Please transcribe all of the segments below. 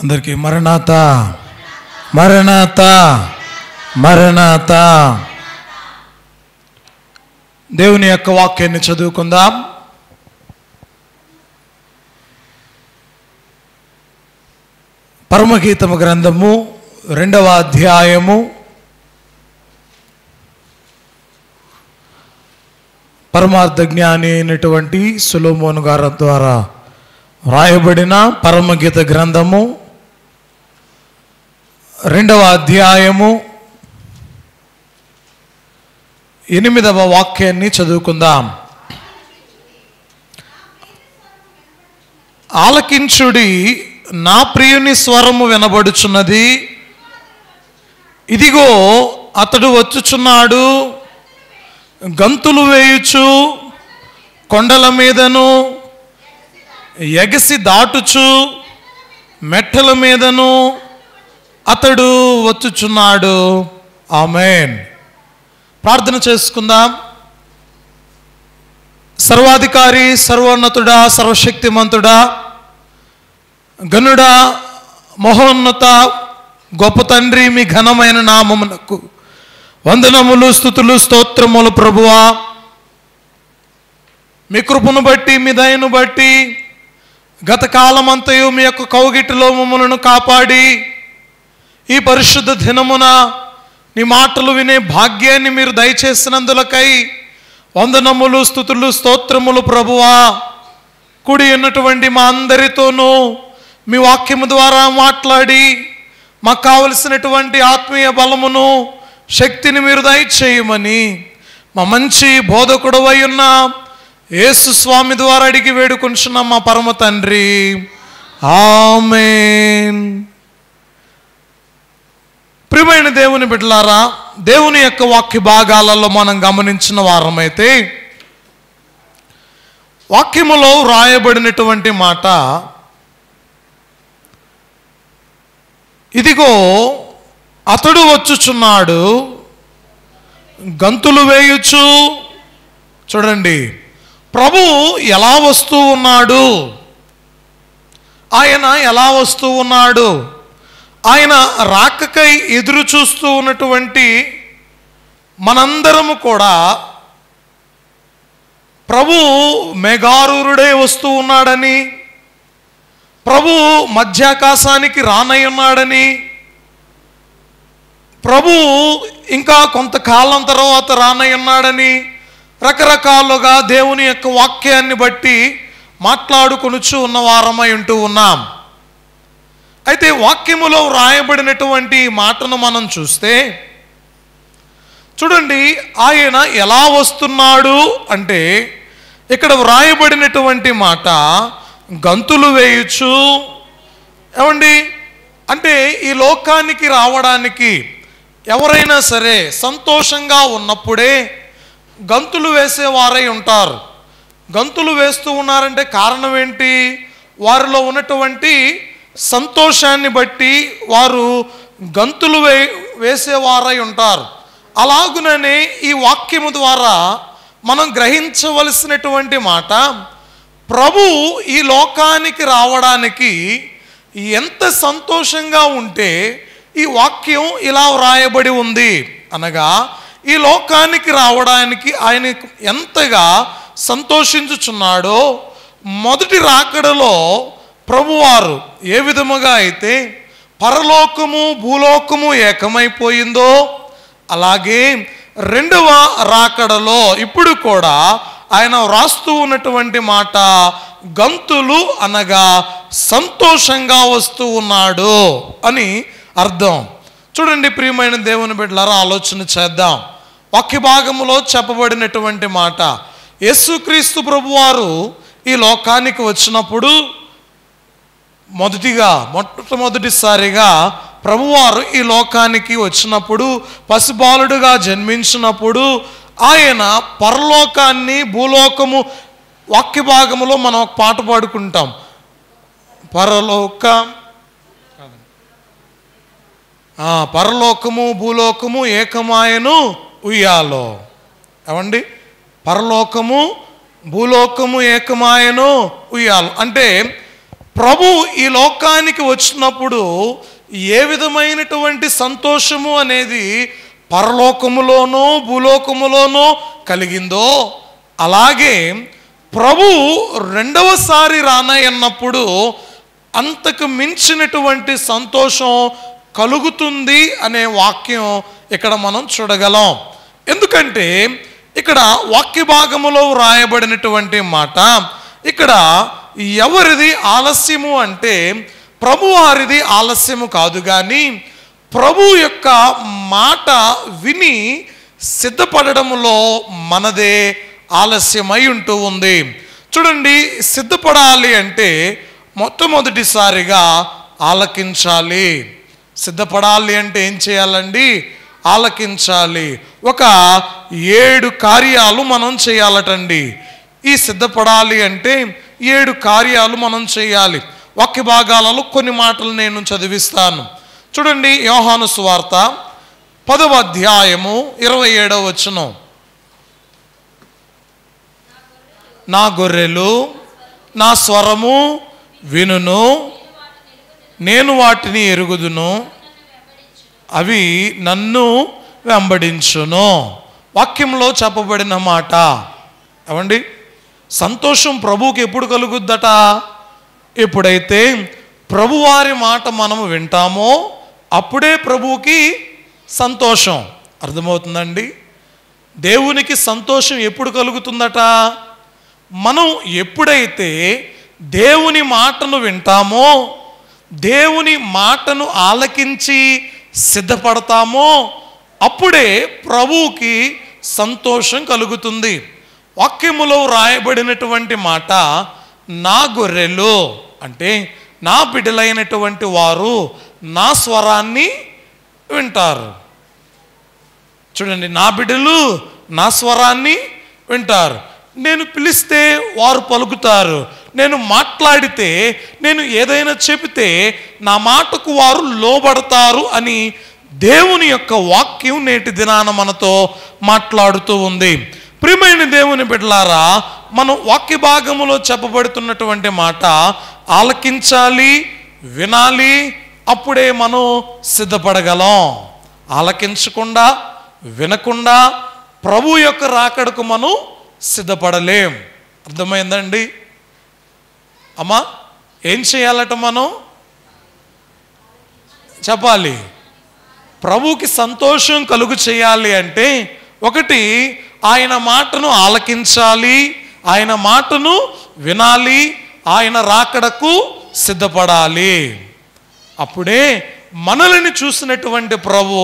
అందరికీ మరణాతా మరణాతా మరణాతా. దేవుని యొక్క వాక్యాన్ని చదువుకుందాం. పరమగీతము గ్రంథము 2వ అధ్యాయము పరమార్థ జ్ఞాని అయినటువంటి సొలొమోను గారి ద్వారా వ్రాయబడిన పరమగీత గ్రంథము 2వ అధ్యాయము 8వ వాక్యాన్ని చదువుకుందాం. ఆలకించుడి, నా ప్రియుని స్వరము వినబడుచున్నది, ఇదిగో అతడు వచ్చుచున్నాడు, గంతులు వేయుచు కొండల మీదను ఎగసి దాటుచు మెట్టల మీదను అతడు వచ్చుచున్నాడు. ఆమేన్. ప్రార్థన చేసుకుందాం. సర్వాధికారి, సర్వోన్నతుడా, సర్వశక్తిమంతుడా, గనుడా, మహోన్నత గొప్ప తండ్రి, మీ ఘనమైన నామమునకు వందనములు, స్తుతులు, స్తోత్రములు ప్రభువా. మీ కృపను బట్టి, మీ దయను బట్టి గత కాలమంతయు మీ యొక్క కౌగిటిలో మమ్మలను కాపాడి ఈ పరిశుద్ధ దినమున నీ మాటలు వినే భాగ్యాన్ని మీరు దయచేసినందులకై వందనములు, స్తుతులు, స్తోత్రములు ప్రభువా. కూడి ఉన్నటువంటి మా అందరితోనూ మీ వాక్యము ద్వారా మాట్లాడి మాకు కావలసినటువంటి ఆత్మీయ బలమును, శక్తిని మీరు దయచేయమని మా మంచి బోధకుడవై ఉన్న యేసు స్వామి ద్వారా అడిగి వేడుకొంచున్నాం మా పరమ తండ్రి. ఆమేన్. ప్రియమైన దేవుని బిడ్డలారా, దేవుని యొక్క వాక్య భాగాలలో మనం గమనించిన వారమైతే వాక్యములో వ్రాయబడినటువంటి మాట, ఇదిగో అతడు వచ్చుచున్నాడు, గంతులు వేయుచు. చూడండి, ప్రభు ఎలా వస్తూ ఉన్నాడు, ఆయన ఎలా వస్తూ ఉన్నాడు, ఆయన రాకకై ఎదురు చూస్తూ ఉన్నటువంటి మనందరము కూడా ప్రభు మేఘారూరుడే వస్తూ ఉన్నాడని, ప్రభు మధ్యాకాశానికి రానై ఉన్నాడని, ప్రభు ఇంకా కొంతకాలం తర్వాత రానై ఉన్నాడని రకరకాలుగా దేవుని యొక్క వాక్యాన్ని బట్టి మాట్లాడుకొనుచు ఉన్న వారమై ఉంటూ ఉన్నాం. అయితే వాక్యములో వ్రాయబడినటువంటి మాటను మనం చూస్తే చూడండి, ఆయన ఎలా వస్తున్నాడు అంటే ఇక్కడ వ్రాయబడినటువంటి మాట గంతులు వేయుచు. ఏమండి అంటే ఈ లోకానికి రావడానికి ఎవరైనా సరే సంతోషంగా ఉన్నప్పుడే గంతులు వేసేవారై ఉంటారు. గంతులు వేస్తూ ఉన్నారంటే కారణం ఏంటి? వారిలో ఉన్నటువంటి సంతోషాన్ని బట్టి వారు గంతులు వేసేవారై ఉంటారు. అలాగుననే ఈ వాక్యము ద్వారా మనం గ్రహించవలసినటువంటి మాట, ప్రభు ఈ లోకానికి రావడానికి ఎంత సంతోషంగా ఉంటే ఈ వాక్యం ఇలా వ్రాయబడి ఉంది అనగా, ఈ లోకానికి రావడానికి ఆయన ఎంతగా సంతోషించుచున్నాడో మొదటి రాకడలో ప్రభువారు ఏ విధముగా అయితే పరలోకము భూలోకము ఏకమైపోయిందో అలాగే రెండవ రాకడలో ఇప్పుడు కూడా ఆయన వ్రాస్తూ ఉన్నటువంటి మాట గంతులు అనగా సంతోషంగా వస్తూ ఉన్నాడు అని అర్థం. చూడండి ప్రియమైన దేవుని బిడ్డలారా, ఆలోచన చేద్దాం. వాక్య భాగములో చెప్పబడినటువంటి మాట, యేసుక్రీస్తు ప్రభువారు ఈ లోకానికి వచ్చినప్పుడు మొట్టమొదటిసారిగా ప్రభువారు ఈ లోకానికి వచ్చినప్పుడు పసిబాలుడుగా జన్మించినప్పుడు ఆయన పరలోకాన్ని భూలోకము, వాక్య భాగములో మనం ఒక పాట పాడుకుంటాం, పరలోకము భూలోకము ఏకమాయను ఉయ్యాలో. ఏమండి, పరలోకము భూలోకము ఏకమాయను ఉయ్యాలో అంటే ప్రభు ఈ లోకానికి వచ్చినప్పుడు ఏ విధమైనటువంటి సంతోషము అనేది పరలోకములోనో భూలోకములోనో కలిగిందో, అలాగే ప్రభు రెండవసారి రానయ్యన్నప్పుడు అంతకు మించినటువంటి సంతోషం కలుగుతుంది అనే వాక్యం ఇక్కడ మనం చూడగలం. ఎందుకంటే ఇక్కడ వాక్య భాగములో వ్రాయబడినటువంటి మాట, ఇక్కడ ఎవరిది ఆలస్యము అంటే ప్రభువారిది ఆలస్యము కాదు, కానీ ప్రభు యొక్క మాట విని సిద్ధపడడంలో మనదే ఆలస్యమై ఉంటూ ఉంది. చూడండి, సిద్ధపడాలి అంటే మొట్టమొదటిసారిగా ఆలకించాలి. సిద్ధపడాలి అంటే ఏం చేయాలండి? ఆలకించాలి. ఒక 7 కార్యాలు మనం చేయాలటండి. ఈ సిద్ధపడాలి అంటే 7 కార్యాలు మనం చేయాలి. వాక్య భాగాలలో కొన్ని మాటలు నేను చదివిస్తాను. చూడండి, యోహాను సువార్త 10వ అధ్యాయము 27వ వచనం. నా గొర్రెలు నా స్వరము వినును, నేను వాటిని ఎరుగుదును, అవి నన్ను వెంబడించును. వాక్యంలో చెప్పబడిన మాట ఏమండి? సంతోషం ప్రభువుకి ఎప్పుడు కలుగుద్దట? ఎప్పుడైతే ప్రభువారి మాట మనము వింటామో అప్పుడే ప్రభువుకి సంతోషం. అర్థమవుతుందండి? దేవునికి సంతోషం ఎప్పుడు కలుగుతుందట? మనం ఎప్పుడైతే దేవుని మాటను వింటామో, దేవుని మాటను ఆలకించి సిద్ధపడతామో అప్పుడే ప్రభువుకి సంతోషం కలుగుతుంది. వాక్యములో రాయబడినటువంటి మాట, నా గొర్రెలు అంటే నా బిడ్డలైనటువంటి వారు నా స్వరాన్ని వింటారు. చూడండి, నా బిడ్డలు నా స్వరాన్ని వింటారు. నేను పిలిస్తే వారు పలుకుతారు. నేను మాట్లాడితే, నేను ఏదైనా చెబితే నా మాటకు వారు లోబడతారు అని దేవుని యొక్క వాక్యం నేటి దినాన మనతో మాట్లాడుతూ ఉంది. ప్రియమైన దేవుని బిడ్డలారా, మనం వాక్య భాగములో చెప్పబడుతున్నటువంటి మాట ఆలకించాలి, వినాలి, అప్పుడే మనం సిద్ధపడగలం. ఆలకించకుండా, వినకుండా ప్రభు యొక్క రాకడకు మనం సిద్ధపడలేం. అర్థమైందండి? అమ్మా, ఏం చేయాలట? మనం చెప్పాలి. ప్రభువుకి సంతోషం కలుగు చేయాలి అంటే ఒకటి, ఆయన మాటను ఆలకించాలి, ఆయన మాటను వినాలి, ఆయన రాకడకు సిద్ధపడాలి. అప్పుడే మనల్ని చూసినటువంటి ప్రభు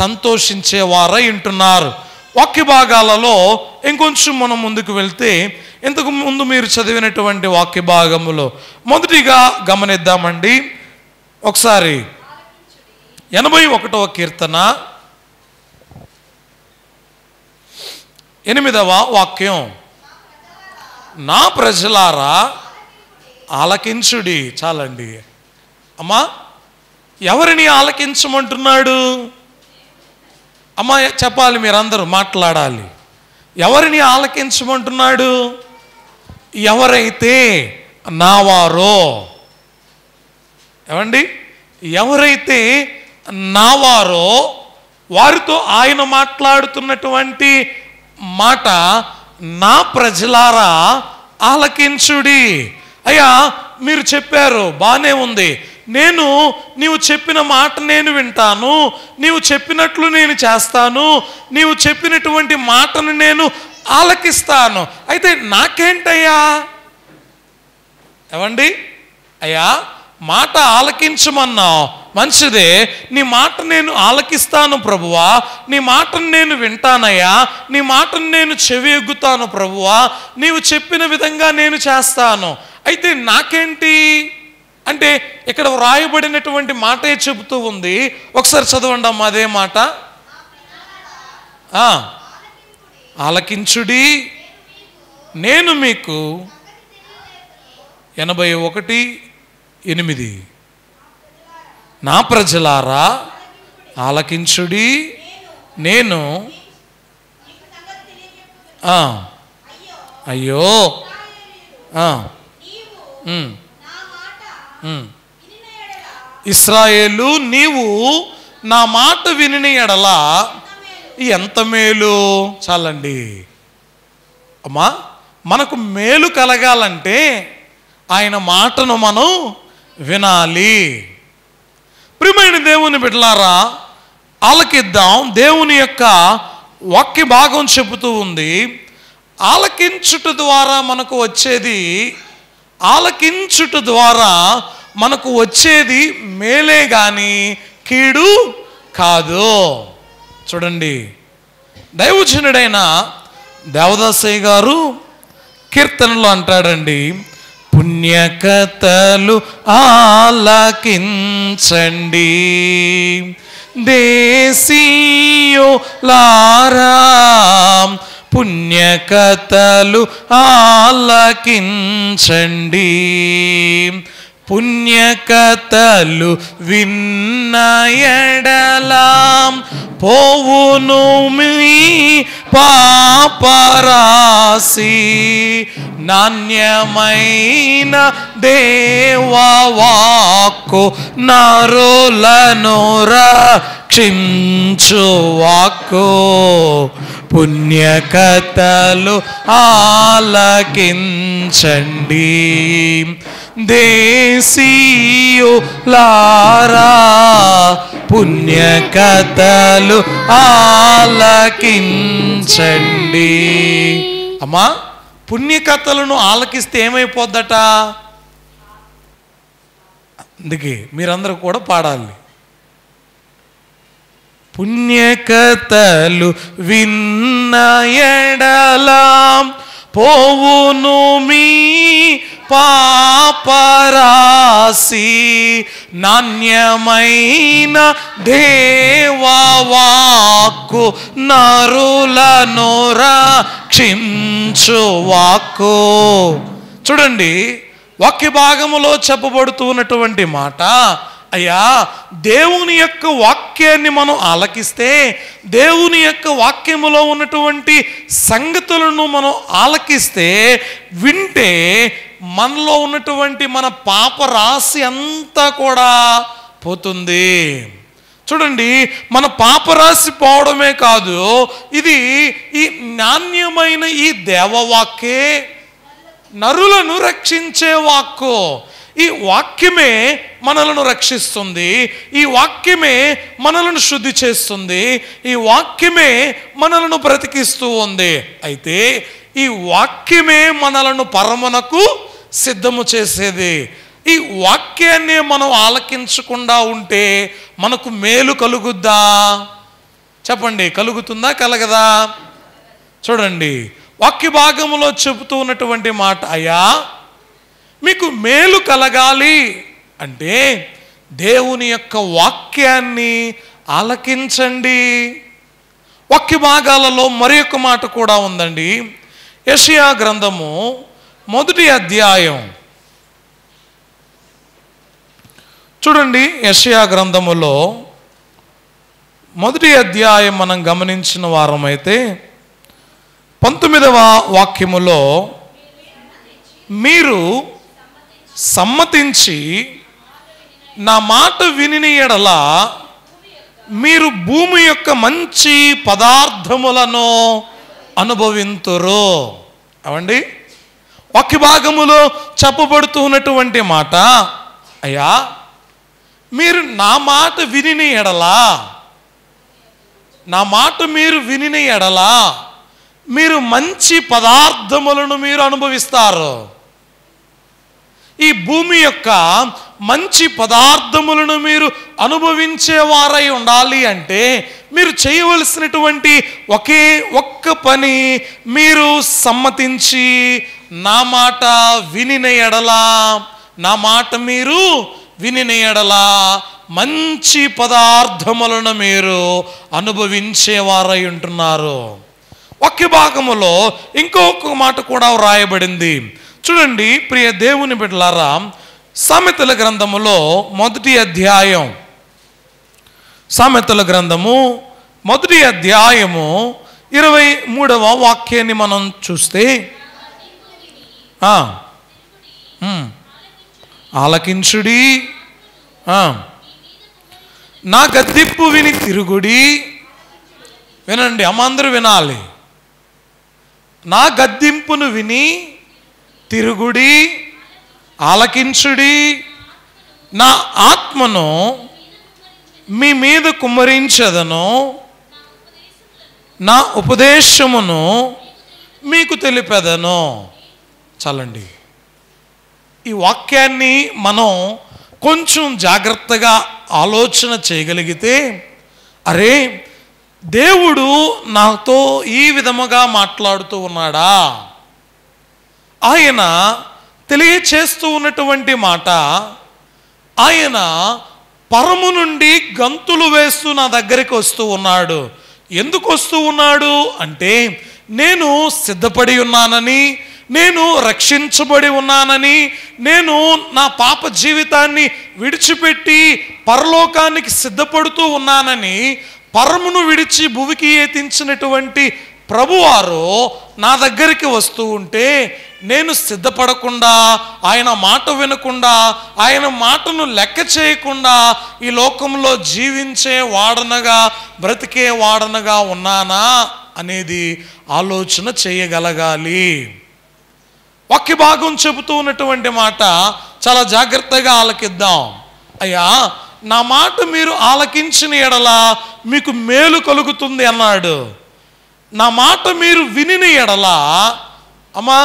సంతోషించేవారై ఉంటున్నారు. వాక్య భాగాలలో ఇంకొంచెం మనం ముందుకు వెళ్తే, ఇంతకు ముందు మీరు చదివినటువంటి వాక్య భాగములో మొదటిగా గమనిద్దామండి. ఒకసారి 81వ కీర్తన 8వ వాక్యం, నా ప్రజలారా ఆలకించుడి. చాలండి అమ్మా. ఎవరిని ఆలకించమంటున్నాడు? అమ్మా చెప్పాలి, మీరందరూ మాట్లాడాలి. ఎవరిని ఆలకించమంటున్నాడు? ఎవరైతే నావారో. ఏమండి? ఎవరైతే నావారో వారితో ఆయన మాట్లాడుతున్నటువంటి మాట, నా ప్రజలారా ఆలకించుడి. అయ్యా, మీరు చెప్పారు, బానే ఉంది, నీవు చెప్పిన మాట నేను వింటాను, నీవు చెప్పినట్లు నేను చేస్తాను, నీవు చెప్పినటువంటి మాటను నేను ఆలకిస్తాను. అయితే నాకేంటయ్యా? ఏమండి? అయ్యా, మాట ఆలకించమన్నావు, మంచిదే, నీ మాట నేను ఆలకిస్తాను ప్రభువా, నీ మాటను నేను వింటానయ్యా, నీ మాటను నేను చెవి ఎగ్గుతాను ప్రభువా, నీవు చెప్పిన విధంగా నేను చేస్తాను. అయితే నాకేంటి అంటే ఇక్కడ వ్రాయబడినటువంటి మాటే చెబుతూ ఉంది. ఒకసారి చదవండి అమ్మా అదే మాట. ఆలకించుడి, నేను మీకు 81:8, నా ప్రజలారా ఆలకించుడి, నేను అయ్యో ఇశ్రాయేలు, నీవు నా మాట విని ఎడల ఎంత మేలు. చాలండి అమ్మా, మనకు మేలు కలగాలంటే ఆయన మాటను మనం వినాలి. ప్రియమైన దేవుని బిడ్డలారా, ఆలకిద్దాం. దేవుని యొక్క వాక్య భాగం చెబుతూ ఉంది, ఆలకించుట ద్వారా మనకు వచ్చేది మేలే గాని కీడు కాదు. చూడండి, దైవజనుడైన దేవదాసయ్య గారు కీర్తనలో అంటాడండి, పుణ్యకథలు ఆలకించండి దేశీయులారా, పుణ్యకథలు ఆలకించండి. పుణ్యకథలు విన్న ఎడల పోవును మీ పాపరాశి, నాణ్యమైన దేవవాక్కు నరులను రక్షించు వాక్కు. పుణ్యకథలు ఆలకించండి దేశీయులారా, పుణ్యకథలు ఆలకించండి. అమ్మా, పుణ్యకథలను ఆలకిస్తే ఏమైపోద్దట? అందుకే మీరందరూ కూడా పాడాలి. పుణ్యకథలు విన్న ఎడల పోవును మీ పాపరాశి, నాణ్యమైన దేవవాక్కు నరులను రక్షించు వాక్కు. చూడండి, వాక్య భాగములో చెప్పబడుతూ ఉన్నటువంటి మాట, అయ్యా దేవుని యొక్క వాక్యాన్ని మనం ఆలకిస్తే, దేవుని యొక్క వాక్యములో ఉన్నటువంటి సంగతులను మనం ఆలకిస్తే, వింటే మనలో ఉన్నటువంటి మన పాప రాశి అంతా కూడా పోతుంది. చూడండి, మన పాపరాశి పోవడమే కాదు, ఇది ఈ నాణ్యమైన ఈ దేవవాక్యే నరులను రక్షించే వాక్కు. ఈ వాక్యమే మనలను రక్షిస్తుంది, ఈ వాక్యమే మనలను శుద్ధి చేస్తుంది, ఈ వాక్యమే మనలను బ్రతికిస్తూ ఉంది. అయితే ఈ వాక్యమే మనలను పరమునకు సిద్ధము చేసేది. ఈ వాక్యాన్ని మనం ఆలకించకుండా ఉంటే మనకు మేలు కలుగుద్దా? చెప్పండి, కలుగుతుందా కలగదా? చూడండి, వాక్య భాగములో చెబుతూ ఉన్నటువంటి మాట, అయ్యా మీకు మేలు కలగాలి అంటే దేవుని యొక్క వాక్యాన్ని ఆలకించండి. వాక్య భాగాలలో మరి ఒక మాట కూడా ఉందండి. యెషయా గ్రంథము 1వ అధ్యాయం చూడండి. యెషయా గ్రంథములో 1వ అధ్యాయం మనం గమనించిన వారమైతే 19వ వాక్యములో, మీరు సమ్మతించి నా మాట విని ఎడల మీరు భూమి యొక్క మంచి పదార్థములను అనుభవింతురు. అవండి, వాక్య భాగములో చెప్పబడుతూ ఉన్నటువంటి మాట, అయ్యా మీరు నా మాట విని ఎడల, నా మాట మీరు విని ఎడల మీరు మంచి పదార్థములను మీరు అనుభవిస్తారు. ఈ భూమి యొక్క మంచి పదార్థములను మీరు అనుభవించేవారై ఉండాలి అంటే మీరు చేయవలసినటువంటి ఒకే ఒక్క పని, మీరు సమ్మతించి నా మాట వినిన ఎడల, నా మాట మీరు వినిన ఎడల మంచి పదార్థములను మీరు అనుభవించేవారై ఉంటున్నారు. వాక్య భాగములో ఇంకొక మాట కూడా వ్రాయబడింది. చూడండి ప్రియ దేవుని బిడ్డలారా, సామెతల గ్రంథములో 1వ అధ్యాయం, సామెతల గ్రంథము 1వ అధ్యాయము 23వ వాక్యాన్ని మనం చూస్తే, ఆలకించుడి. నా గద్దింపు విని తిరుగుడి. వినండి, అందరూ వినాలి. నా గద్దింపును విని తిరుగుడి, ఆలకించుడి. నా ఆత్మను మీ మీద కుమ్మరించదను, నా ఉపదేశమును మీకు తెలిపెదను. చాలండి. ఈ వాక్యాన్ని మనం కొంచెం జాగ్రత్తగా ఆలోచన చేయగలిగితే, అరే దేవుడు నాతో ఈ విధముగా మాట్లాడుతూ ఉన్నాడా, ఆయన తెలియచేస్తూ ఉన్నటువంటి మాట, ఆయన పరము నుండి గంతులు వేస్తూ నా దగ్గరికి వస్తూ ఉన్నాడు. ఎందుకు వస్తూ ఉన్నాడు అంటే, నేను సిద్ధపడి ఉన్నానని, నేను రక్షించబడి ఉన్నానని, నేను నా పాప జీవితాన్ని విడిచిపెట్టి పరలోకానికి సిద్ధపడుతూ ఉన్నానని, పరమును విడిచి భూమికి ఎత్తించినటువంటి ప్రభువారు నా దగ్గరికి వస్తూ ఉంటే, నేను సిద్ధపడకుండా, ఆయన మాట వినకుండా, ఆయన మాటను లెక్క చేయకుండా ఈ లోకంలో జీవించే వాడనగా, బ్రతికే వాడనగా ఉన్నానా అనేది ఆలోచన చేయగలగాలి. వాక్య భాగం చెబుతూ ఉన్నటువంటి మాట చాలా జాగ్రత్తగా ఆలకిద్దాం. అయ్యా, నా మాట మీరు ఆలకించిన ఎడల మీకు మేలు కలుగుతుంది అన్నాడు. నా మాట మీరు వినిన ఎడల అమ్మా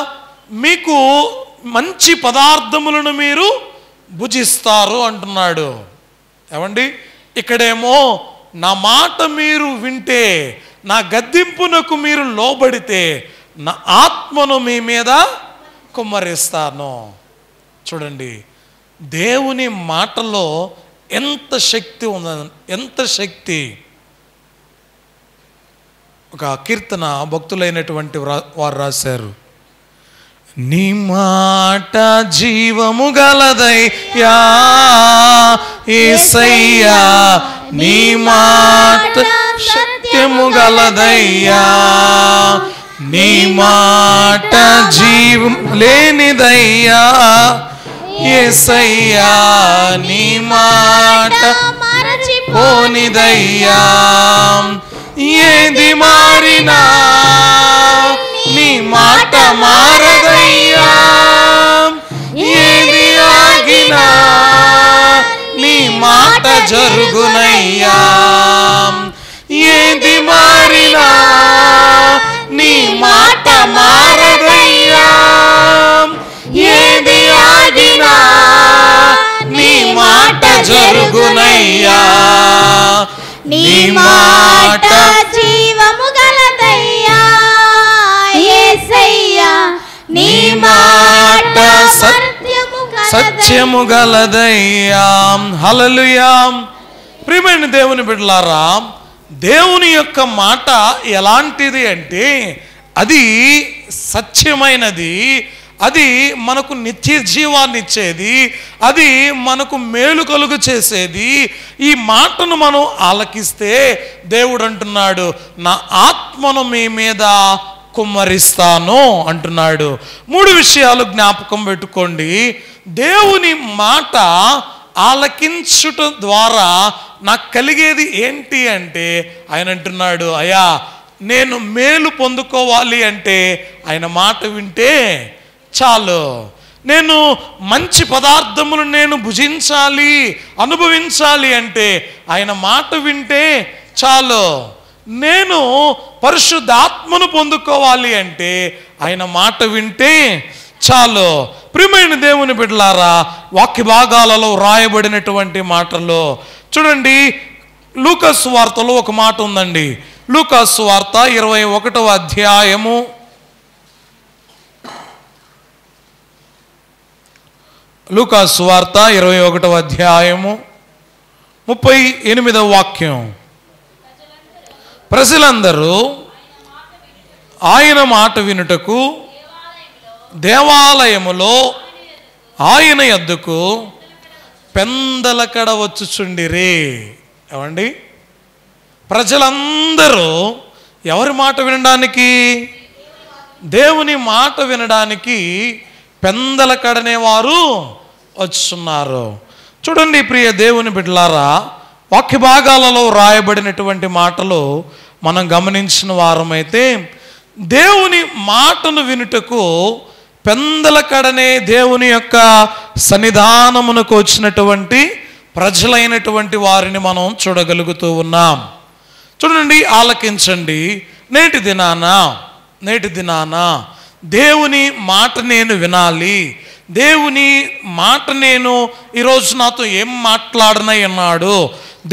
మీకు మంచి పదార్థములను మీరు భుజిస్తారు అంటున్నాడు. ఏమండి, ఇక్కడేమో నా మాట మీరు వింటే, నా గద్దింపునకు మీరు లోబడితే నా ఆత్మను మీ మీద కుమ్మరిస్తాను. చూడండి, దేవుని మాటలో ఎంత శక్తి ఉన్నది, ఎంత శక్తి. ఒక కీర్తన భక్తులైనటువంటి వారు రాశారు, నీ మాట జీవము గలదయ్యా యేసయ్యా, నీ మాట సత్యము గలదయ్యా, నీ మాట జీవం లేనిదయ్యా యేసయ్యా, నీ మాట మరచిపోనిదయ్యా. ఏది మారినా నీ మాట మారదయ్యా, ఏది ఆగినా నీ మాట జరుగునయ్యా. ఏది మారినా నీ మాట మారదయ్యా, ఏది ఆగినా నీ మాట జరుగునయ్యా. నీ మాట జీవము గలదయ్యా యేసయ్యా, నీ మాట సత్యము గలదయ్యా. హల్లెలూయా. ప్రియమైన దేవుని బిడ్డలారా, దేవుని యొక్క మాట ఎలాంటిది అంటే, అది సత్యమైనది, అది మనకు నిత్య జీవాన్ని ఇచ్చేది, అది మనకు మేలు కలుగు చేసేది. ఈ మాటను మనం ఆలకిస్తే దేవుడు అంటున్నాడు, నా ఆత్మను మీ మీద కుమ్మరిస్తాను అంటున్నాడు. 3 విషయాలు జ్ఞాపకం పెట్టుకోండి. దేవుని మాట ఆలకించుట ద్వారా నాకు కలిగేది ఏంటి అంటే, ఆయన అంటున్నాడు, అయ్యా నేను మేలు పొందుకోవాలి అంటే ఆయన మాట వింటే చాలు. నేను మంచి పదార్థములు నేను భుజించాలి, అనుభవించాలి అంటే ఆయన మాట వింటే చాలు. నేను పరిశుద్ధాత్మను పొందుకోవాలి అంటే ఆయన మాట వింటే చాలు. ప్రియమైన దేవుని బిడ్డలారా, వాక్య భాగాలలో రాయబడినటువంటి మాటల్లో చూడండి, లూకా సువార్తలో ఒక మాట ఉందండి. లూకా సువార్త 21వ అధ్యాయము 21వ అధ్యాయము 38వ వాక్యం. ప్రజలందరూ ఆయన మాట వినుటకు దేవాలయములో ఆయన యొద్దకు పెందలకడ వచ్చుచుండిరే. ఏమండి, ప్రజలందరూ ఎవరి మాట వినడానికి? దేవుని మాట వినడానికి పెందలకడనే వారు వచ్చున్నారు. చూడండి ప్రియ దేవుని బిడ్డలారా, వాక్య భాగాలలో రాయబడినటువంటి మాటలు మనం గమనించిన వారమైతే, దేవుని మాటను వినుటకు పెందలకడనే దేవుని యొక్క సన్నిధానమునకు వచ్చినటువంటి ప్రజలైనటువంటి వారిని మనం చూడగలుగుతూ ఉన్నాం. చూడండి, ఆలకించండి. నేటి దినాన దేవుని మాట నేను వినాలి, దేవుని మాట నేను ఈరోజు నాతో ఏం మాట్లాడనై ఉన్నాడు,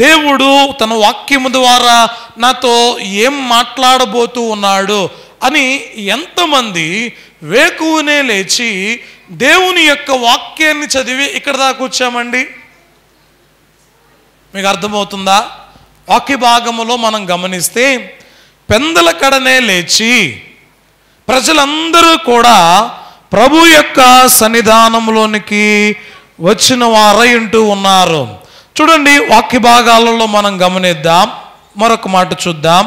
దేవుడు తన వాక్యము ద్వారా నాతో ఏం మాట్లాడబోతూ ఉన్నాడు అని ఎంతమంది వేకువనే లేచి దేవుని యొక్క వాక్యాన్ని చదివి ఇక్కడ దాకా వచ్చామండి? మీకు అర్థమవుతుందా? వాక్య భాగములో మనం గమనిస్తే పెందలకడనే లేచి ప్రజలందరూ కూడా ప్రభు యొక్క సన్నిధానంలోనికి వచ్చిన వారై ఉంటూ ఉన్నారు. చూడండి, వాక్య భాగాలలో మనం గమనిద్దాం. మరొక మాట చూద్దాం.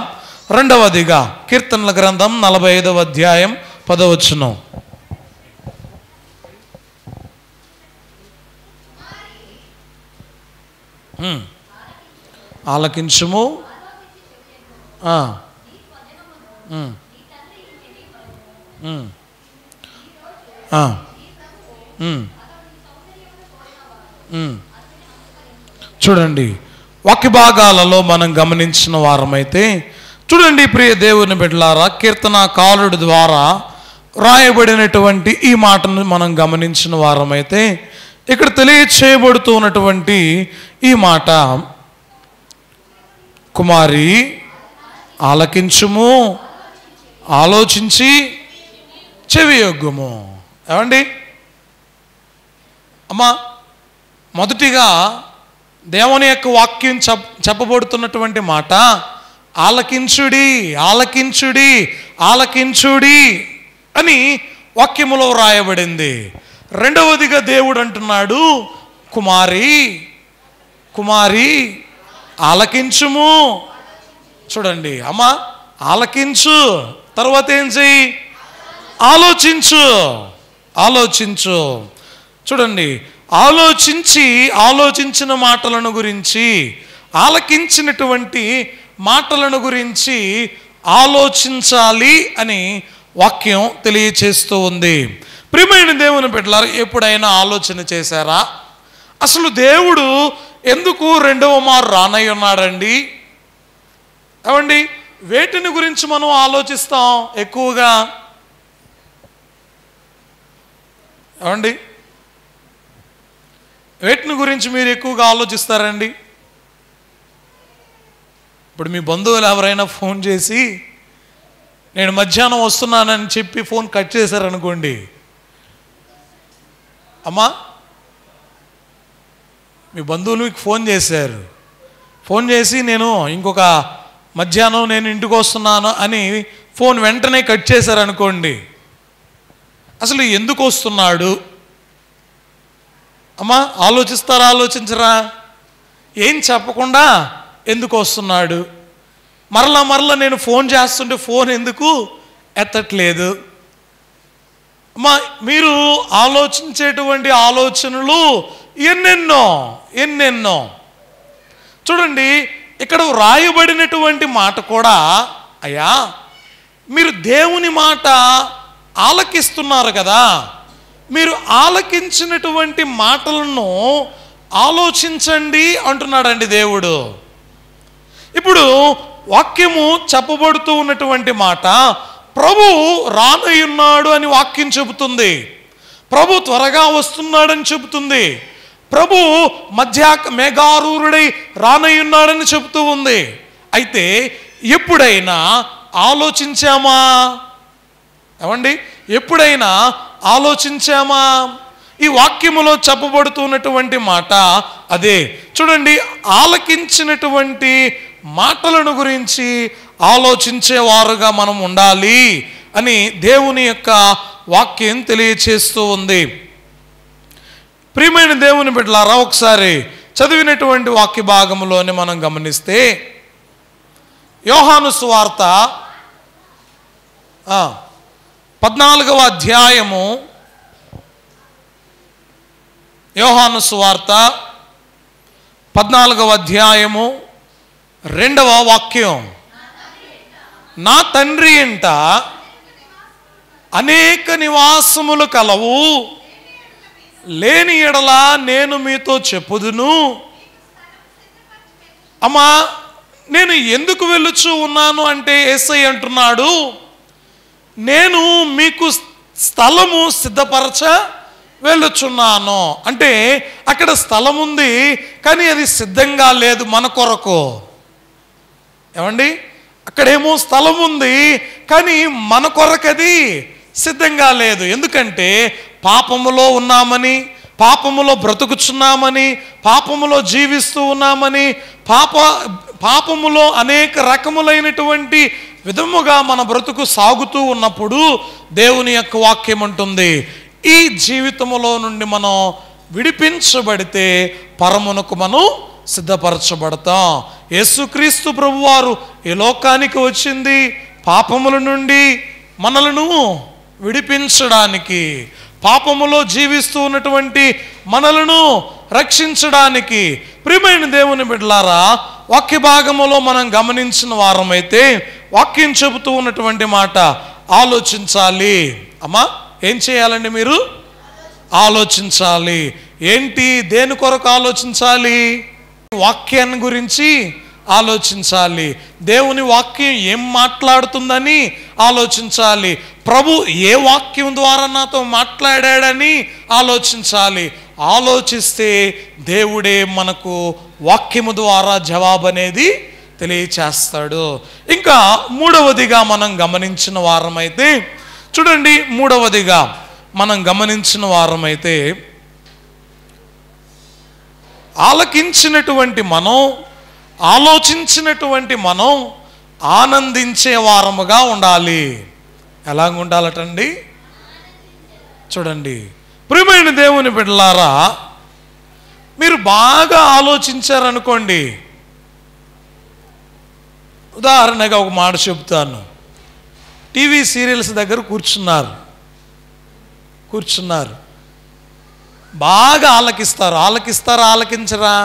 రెండవదిగా కీర్తనల గ్రంథం 45వ అధ్యాయం 10వ వచనం. ఆలకించుము, చూడండి, వాక్య భాగాలలో మనం గమనించిన వారమైతే, చూడండి ప్రియ దేవుని బిడ్డలారా, కీర్తనకారుడి ద్వారా రాయబడినటువంటి ఈ మాటను మనం గమనించిన వారమైతే, ఇక్కడ తెలియచేయబడుతూ ఉన్నటువంటి ఈ మాట, కుమారి ఆలకించుము, ఆలోచించి చెవియొగ్గుము. ఏమండి అమ్మా, మొదటిగా దేవుని యొక్క వాక్యం చెప్పబడుతున్నటువంటి మాట ఆలకించుడి, ఆలకించుడి, ఆలకించుడి అని వాక్యములో రాయబడింది. రెండవదిగా దేవుడు అంటున్నాడు, కుమారి కుమారి ఆలకించుము. చూడండి అమ్మా, ఆలకించు, తర్వాత ఏం చెయ్యి? ఆలోచించు, ఆలోచించు. చూడండి, ఆలోచించిన మాటలను గురించి, ఆలకించినటువంటి మాటలను గురించి ఆలోచించాలి అని వాక్యం తెలియచేస్తూ ఉంది. ప్రియమైన దేవుని బిడ్డలారా, ఎప్పుడైనా ఆలోచన చేశారా? అసలు దేవుడు ఎందుకు రెండవ మారు రానై ఉన్నాడండి? ఏమండి, వేటిని గురించి మనం ఆలోచిస్తాం ఎక్కువగా? ఏమండి, వేటిని గురించి మీరు ఎక్కువగా ఆలోచిస్తారండి? ఇప్పుడు మీ బంధువులు ఎవరైనా ఫోన్ చేసి నేను మధ్యాహ్నం వస్తున్నానని చెప్పి ఫోన్ కట్ చేశారనుకోండి, అమ్మా మీ బంధువులు మీకు ఫోన్ చేశారు, ఫోన్ చేసి నేను ఇంకొక మధ్యాహ్నం నేను ఇంటికి వస్తున్నాను అని ఫోన్ వెంటనే కట్ చేశారనుకోండి, అసలు ఎందుకు వస్తున్నాడు అమ్మా ఆలోచిస్తారా? ఆలోచించరా? ఏం చెప్పకుండా ఎందుకు వస్తున్నాడు? మరలా నేను ఫోన్ చేస్తుంటే ఫోన్ ఎందుకు ఎత్తట్లేదు? అమ్మా, మీరు ఆలోచించేటువంటి ఆలోచనలు ఎన్నెన్నో. చూడండి, ఇక్కడ వ్రాయబడినటువంటి మాట కూడా, అయ్యా మీరు దేవుని మాట ఆలకిస్తున్నారు కదా, మీరు ఆలకించినటువంటి మాటలను ఆలోచించండి అంటున్నాడండి దేవుడు. ఇప్పుడు వాక్యము చెప్పబడుతూ ఉన్నటువంటి మాట, ప్రభు రానయ్యున్నాడు అని వాక్యం చెబుతుంది, ప్రభు త్వరగా వస్తున్నాడని చెబుతుంది, ప్రభు మేఘారూరుడై రానయ్యున్నాడని చెబుతూ ఉంది. అయితే ఎప్పుడైనా ఆలోచించామా? ఏమండి, ఎప్పుడైనా ఆలోచించామా? ఈ వాక్యములో చెప్పబడుతున్నటువంటి మాట అదే. చూడండి, ఆలకించినటువంటి మాటలను గురించి ఆలోచించేవారుగా మనం ఉండాలి అని దేవుని యొక్క వాక్యం తెలియచేస్తూ ఉంది. ప్రియమైన దేవుని బిడ్డలారా, ఒకసారి చదివినటువంటి వాక్య భాగంలోనే మనం గమనిస్తే, యోహాను సువార్త 14వ అధ్యాయము యోహాను సువార్త 14వ అధ్యాయము 2వ వాక్యం. నా తండ్రి ఇంట అనేక నివాసములు కలవు, లేని ఎడల నేను మీతో చెప్పుదును. అమ్మా, నేను ఎందుకు వెళ్ళుచూ ఉన్నాను అంటే యేసయ్య అంటున్నాడు, నేను మీకు స్థలము సిద్ధపరచ వెళ్ళుచున్నాను. అంటే అక్కడ స్థలం ఉంది, కానీ అది సిద్ధంగా లేదు మన కొరకు. ఏమండి, అక్కడేమో స్థలం ఉంది, కానీ మన కొరకు అది సిద్ధంగా లేదు. ఎందుకంటే పాపములో ఉన్నామని, పాపములో బ్రతుకుచున్నామని, పాపములో జీవిస్తూ ఉన్నామని, పాపములో అనేక రకములైనటువంటి విధముగా మన బ్రతుకు సాగుతూ ఉన్నప్పుడు దేవుని యొక్క వాక్యం ఉంటుంది, ఈ జీవితములో నుండి మనం విడిపించబడితే పరమునకు మనం సిద్ధపరచబడతాం. యేసుక్రీస్తు ప్రభువారు ఈ లోకానికి వచ్చింది పాపముల నుండి మనలను విడిపించడానికి, పాపములో జీవిస్తూ ఉన్నటువంటి మనలను రక్షించడానికి. ప్రియమైన దేవుని బిడ్డలారా, వాక్య భాగములో మనం గమనించిన వారమైతే వాక్యం చెబుతూ ఉన్నటువంటి మాట ఆలోచించాలి. అమ్మా, ఏం చేయాలండి? మీరు ఆలోచించాలి. ఏంటి, దేని కొరకు ఆలోచించాలి? వాక్యాన్ని గురించి ఆలోచించాలి. దేవుని వాక్యం ఏం మాట్లాడుతుందని ఆలోచించాలి. ప్రభు ఏ వాక్యం ద్వారా నాతో మాట్లాడాడని ఆలోచించాలి. ఆలోచిస్తే దేవుడే మనకు వాక్యము ద్వారా జవాబు అనేది తెలియచేస్తాడు. ఇంకా మూడవదిగా మనం గమనించిన వారమైతే చూడండి, మూడవదిగా మనం గమనించిన వారమైతే ఆలకించినటువంటి మనం, ఆలోచించినటువంటి మనం ఆనందించే వారముగా ఉండాలి. ఎలాగ ఉండాలటండి? చూడండి, ప్రియమైన దేవుని బిడ్డలారా, మీరు బాగా ఆలోచించారనుకోండి. ఉదాహరణగా ఒక మాట చెప్తాను. టీవీ సీరియల్స్ దగ్గర కూర్చున్నారు, బాగా ఆలకిస్తారు. ఆలకిస్తారా, ఆలకించరా?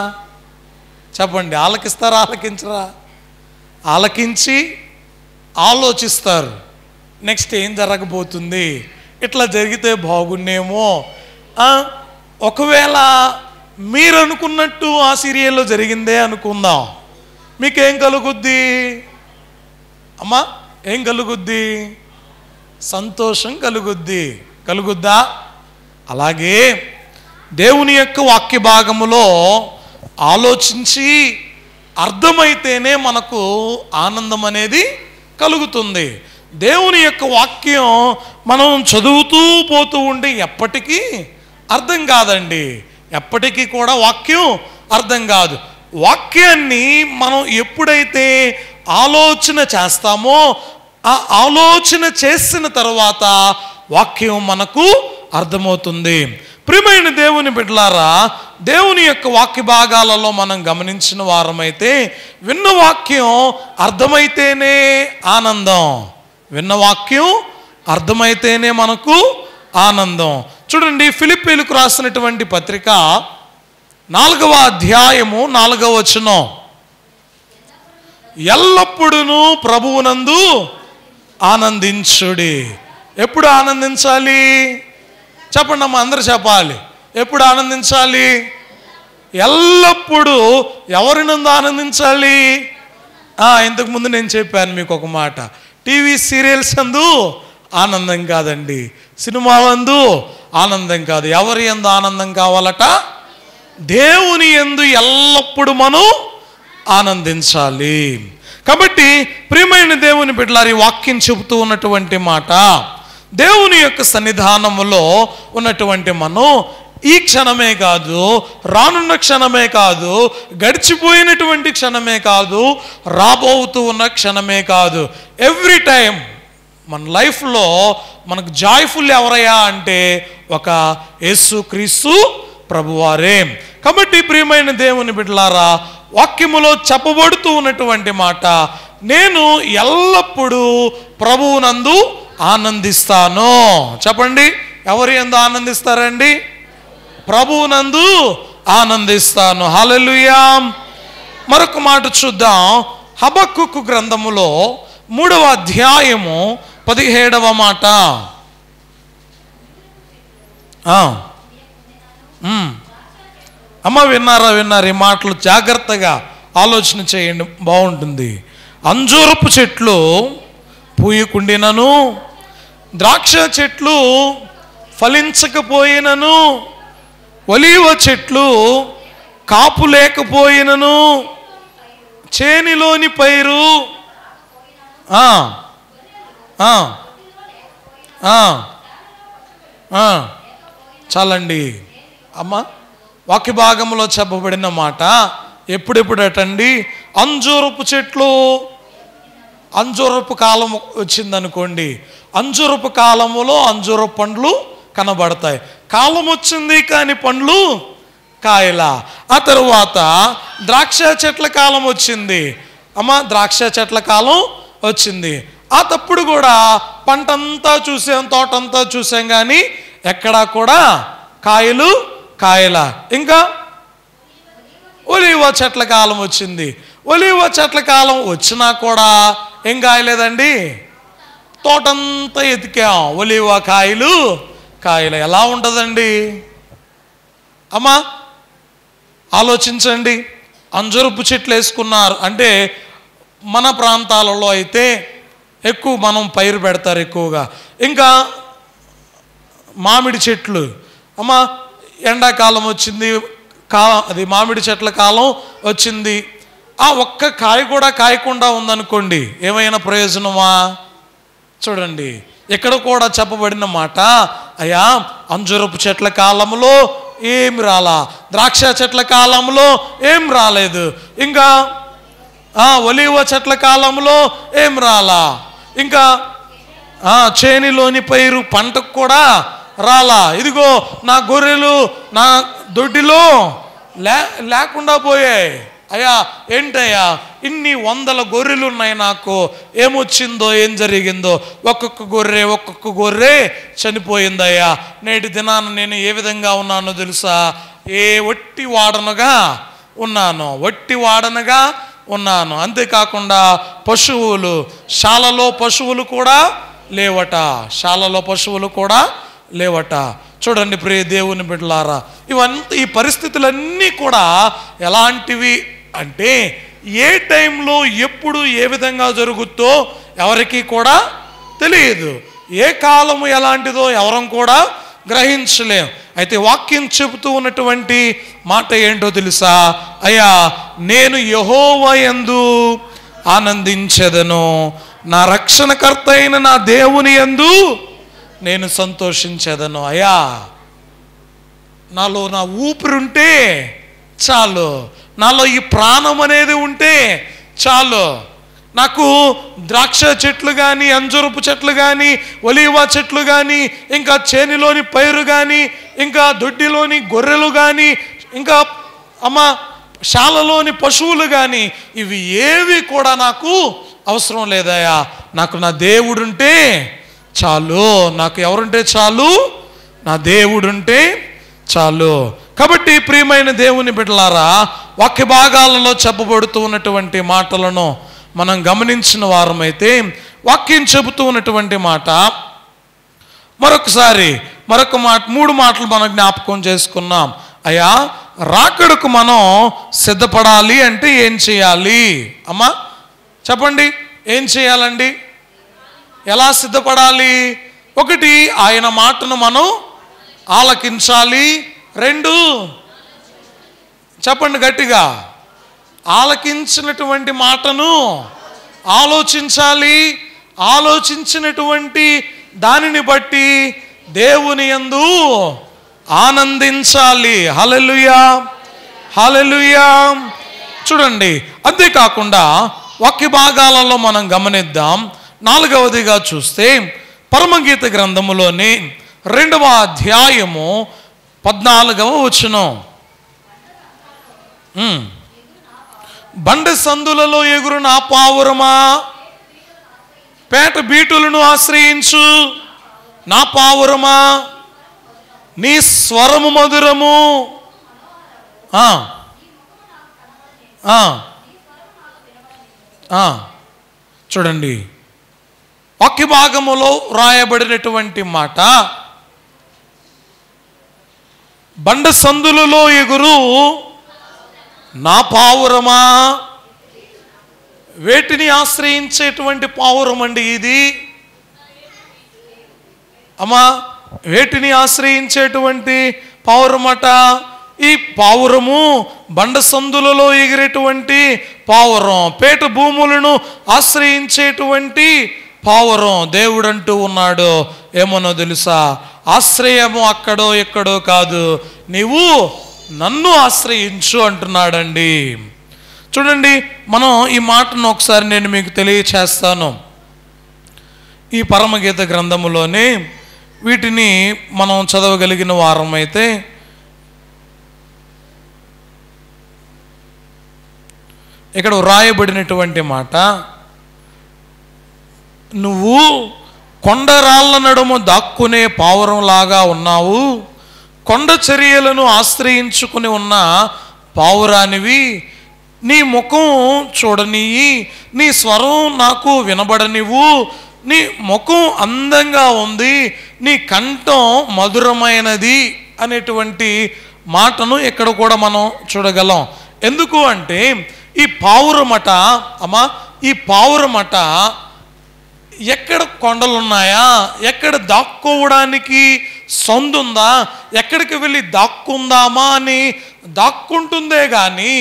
చెప్పండి, ఆలకిస్తారా, ఆలకించరా? ఆలకించి ఆలోచిస్తారు, నెక్స్ట్ ఏం జరగబోతుంది, ఇట్లా జరిగితే బాగున్నేమో. ఒకవేళ మీరు అనుకున్నట్టు ఆ సీరియల్లో జరిగిందే అనుకుందాం, మీకేం కలుగుద్ది అమ్మా? ఏం కలుగుద్ది? సంతోషం కలుగుద్దా? అలాగే దేవుని యొక్క వాక్య భాగములో ఆలోచించి అర్థమైతేనే మనకు ఆనందం అనేది కలుగుతుంది. దేవుని యొక్క వాక్యం మనం చదువుతూ పోతూ ఉంటే ఎప్పటికీ అర్థం కాదండి. ఎప్పటికీ కూడా వాక్యం అర్థం కాదు. వాక్యాన్ని మనం ఎప్పుడైతే ఆలోచన చేస్తామో, ఆ ఆలోచన చేసిన తర్వాత వాక్యం మనకు అర్థమవుతుంది. ప్రియమైన దేవుని బిడ్డలారా, దేవుని యొక్క వాక్య భాగాలలో మనం గమనించిన వారమైతే విన్న వాక్యం అర్థమైతేనే ఆనందం, విన్న వాక్యం అర్థమైతేనే మనకు ఆనందం. చూడండి, ఫిలిప్పీలకు రాసినటువంటి పత్రిక 4వ అధ్యాయము 4వ వచనం, ఎల్లప్పుడూ ప్రభువునందు ఆనందించుడి. ఎప్పుడు ఆనందించాలి? చెప్పండి అమ్మా, అందరూ చెప్పాలి. ఎప్పుడు ఆనందించాలి? ఎల్లప్పుడూ. ఎవరినందు ఆనందించాలి? ఇంతకుముందు నేను చెప్పాను మీకు ఒక మాట, టీవీ సీరియల్స్ అందు ఆనందం కాదండి, సినిమాలందు ఆనందం కాదు. ఎవరి యందు ఆనందం కావాలట? దేవుని యందు ఎల్లప్పుడూ మనం ఆనందించాలి. కాబట్టి ప్రియమైన దేవుని బిడ్డలారా, ఈ వాక్యం చెబుతూ ఉన్నటువంటి మాట, దేవుని యొక్క సన్నిధానములో ఉన్నటువంటి మనం ఈ క్షణమే కాదు, రానున్న క్షణమే కాదు, గడిచిపోయినటువంటి క్షణమే కాదు, రాబోతూ ఉన్న క్షణమే కాదు, ఎవ్రీ టైం మన లైఫ్లో మనకు జాయ్ఫుల్ ఎవరయ్యా అంటే ఒక యేసుక్రీస్తు ప్రభువారే. కాబట్టి ప్రియమైన దేవుని బిడ్డలారా, వాక్యములో చెప్పబడుతూ ఉన్నటువంటి మాట, నేను ఎల్లప్పుడూ ప్రభువునందు ఆనందిస్తాను. చెప్పండి, ఎవరి యందు ఆనందిస్తారండి? ప్రభువునందు ఆనందిస్తాను. హల్లెలూయా. మరొక మాట చూద్దాం. హబక్కూకు గ్రంథములో 3వ అధ్యాయము 17వ మాట. అమ్మ విన్నారు ఈ మాటలు జాగ్రత్తగా ఆలోచన చేయండి, బాగుంటుంది. అంజూరపు చెట్లు పూయకుండినను, ద్రాక్ష చెట్లు ఫలించకపోయినను, ఒలీవ చెట్లు కాపు లేకపోయినను, చేనిలోని పైరు చాలండి అమ్మ. వాక్య భాగంలో చెప్పబడిన మాట ఎప్పుడెప్పుడటండి, అంజూరపు చెట్లు, అంజూరపు కాలం వచ్చిందనుకోండి, అంజూరపు కాలములో అంజూరపు పండ్లు కనబడతాయి. కాలం వచ్చింది కానీ పండ్లు కాయలా. ఆ తరువాత ద్రాక్ష చెట్ల కాలం వచ్చింది అమ్మ, ద్రాక్ష చెట్ల కాలం వచ్చింది. ఆ తప్పుడు కూడా పంటంతా చూసాం, తోటంతా చూసాం, కానీ ఎక్కడా కూడా కాయలు కాయలా. ఇంకా ఒలీవ చెట్ల కాలం వచ్చింది. ఒలీవ చెట్ల కాలం వచ్చినా కూడా ఏం కాయలేదండి, తోటంతా ఎతికాం, ఒలీవ కాయలు కాయలు. ఎలా ఉంటుందండి అమ్మా? ఆలోచించండి. అంజూరపు చెట్లు వేసుకున్నారు అంటే మన ప్రాంతాలలో అయితే ఎక్కువ మనం పైరు పెడతారు ఎక్కువగా. ఇంకా మామిడి చెట్లు అమ్మ, ఎండాకాలం వచ్చింది, అది మామిడి చెట్ల కాలం వచ్చింది. ఆ ఒక్క కాయ కూడా కాయకుండా ఉందనుకోండి, ఏమైనా ప్రయోజనమా? చూడండి, ఇక్కడ కూడా చెప్పబడిన మాట, అయ్యా అంజూరపు చెట్ల కాలంలో ఏం రాలా, ద్రాక్ష చెట్ల కాలంలో ఏం రాలేదు, ఇంకా ఒలీవ చెట్ల కాలంలో ఏం రాలా, ఇంకా చేనిలోని పైరు పంటకు కూడా రాలా. ఇదిగో నా గొర్రెలు నా దొడ్డిలో లేకుండా పోయాయి. అయ్యా ఏంటయ్యా, ఇన్ని 100 గొర్రెలు ఉన్నాయి, నాకు ఏమొచ్చిందో ఏం జరిగిందో, ఒక్కొక్క గొర్రె చనిపోయిందయ్యా. నేటి దినాన నేను ఏ విధంగా ఉన్నానో తెలుసా? వట్టి వాడనగా ఉన్నాను. అంతేకాకుండా పశువులు, శాలలో పశువులు కూడా లేవట. చూడండి ప్రియ దేవుని బిడ్డలారా, ఈ పరిస్థితులన్నీ కూడా ఎలాంటివి అంటే ఏ టైంలో ఎప్పుడు ఏ విధంగా జరుగుతో ఎవరికి కూడా తెలియదు. ఏ కాలము ఎలాంటిదో ఎవరం కూడా గ్రహించలేం. అయితే వాక్యం చెబుతూ ఉన్నటువంటి మాట ఏంటో తెలుసా? అయ్యా నేను యెహోవా యందు ఆనందించెదను, నా రక్షణకర్త అయిన నా దేవుని యందు నేను సంతోషించెదను. అయ్యా నాలో నా ఊపిరుంటే చాలు, నాలో ఈ ప్రాణం అనేది ఉంటే చాలు. నాకు ద్రాక్ష చెట్లు కానీ, అంజూరపు చెట్లు కానీ, ఒలీవ చెట్లు కానీ, ఇంకా చేనిలోని పైరు కానీ, ఇంకా దొడ్డిలోని గొర్రెలు కానీ, ఇంకా శాలలోని పశువులు కానీ, ఇవి ఏవి కూడా నాకు అవసరం లేదయ్యా. నాకు నా దేవుడుంటే చాలు. నాకు ఎవరుంటే చాలు? నా దేవుడుంటే చాలు. కాబట్టి ప్రియమైన దేవుని బిడ్డలారా, వాక్య భాగాలలో చెప్పబడుతూ ఉన్నటువంటి మాటలను మనం గమనించిన వారమైతే, వాక్యం చెబుతూ ఉన్నటువంటి మాట మరొక మాట 3 మాటలు మనం జ్ఞాపకం చేసుకున్నాం. అయ్యా రాకడకు మనం సిద్ధపడాలి అంటే ఏం చేయాలి? అమ్మా చెప్పండి, ఏం చేయాలండి? ఎలా సిద్ధపడాలి? 1, ఆయన మాటను మనం ఆలకించాలి. 2, చెప్పండి గట్టిగా, ఆలకించినటువంటి మాటను ఆలోచించాలి. ఆలోచించినటువంటి దానిని బట్టి దేవుని యందు ఆనందించాలి. హల్లెలూయా, హల్లెలూయా. చూడండి, అంతేకాకుండా వాక్య భాగాలలో మనం గమనిద్దాం. 4వదిగా చూస్తే పరమగీత గ్రంథములోని 2వ అధ్యాయము 14వ వచనం. బండ సందులలో ఎగురు నా పావురమా, పేట బీటులను ఆశ్రయించు నా పావురమా, నీ స్వరము మధురము. చూడండి, వాక్య భాగములో వ్రాయబడినటువంటి మాట, బండ సందులలో ఎగురు నా పావురమా. వేటిని ఆశ్రయించేటువంటి పావురం అండి ఇది అమ్మా? వేటిని ఆశ్రయించేటువంటి పావురమట? ఈ పావురము బండ సందులలో ఎగిరేటువంటి పావురం, పేట భూములను ఆశ్రయించేటువంటి పావురం. దేవుడంటూ ఉన్నాడు ఏమనో తెలుసా? ఆశ్రయము అక్కడో ఎక్కడో కాదు, నీవు నన్ను ఆశ్రయించు అంటున్నాడండి. చూడండి, మనం ఈ మాటను ఒకసారి నేను మీకు తెలియచేస్తాను. ఈ పరమగీత గ్రంథములోనే వీటిని మనం చదవగలిగిన వారం అయితే, ఇక్కడ వ్రాయబడినటువంటి మాట, నువ్వు కొండరాళ్ళ నడుమ దాక్కునే పావురంలాగా ఉన్నావు, కొండ చర్యలను ఆశ్రయించుకుని ఉన్న పావురానివి, నీ ముఖం చూడనియ్యి, నీ స్వరం నాకు వినబడనివ్వు, నీ ముఖం అందంగా ఉంది, నీ కంఠం మధురమైనది అనేటువంటి మాటను ఇక్కడ కూడా మనం చూడగలం. ఎందుకు అంటే ఈ పావురమట అమ్మా, ఈ పావురమట ఎక్కడ కొండలున్నాయా, ఎక్కడ దాక్కోవడానికి సందుందా, ఎక్కడికి వెళ్ళి దాక్కుందామా అని దాక్కుంటుందే కానీ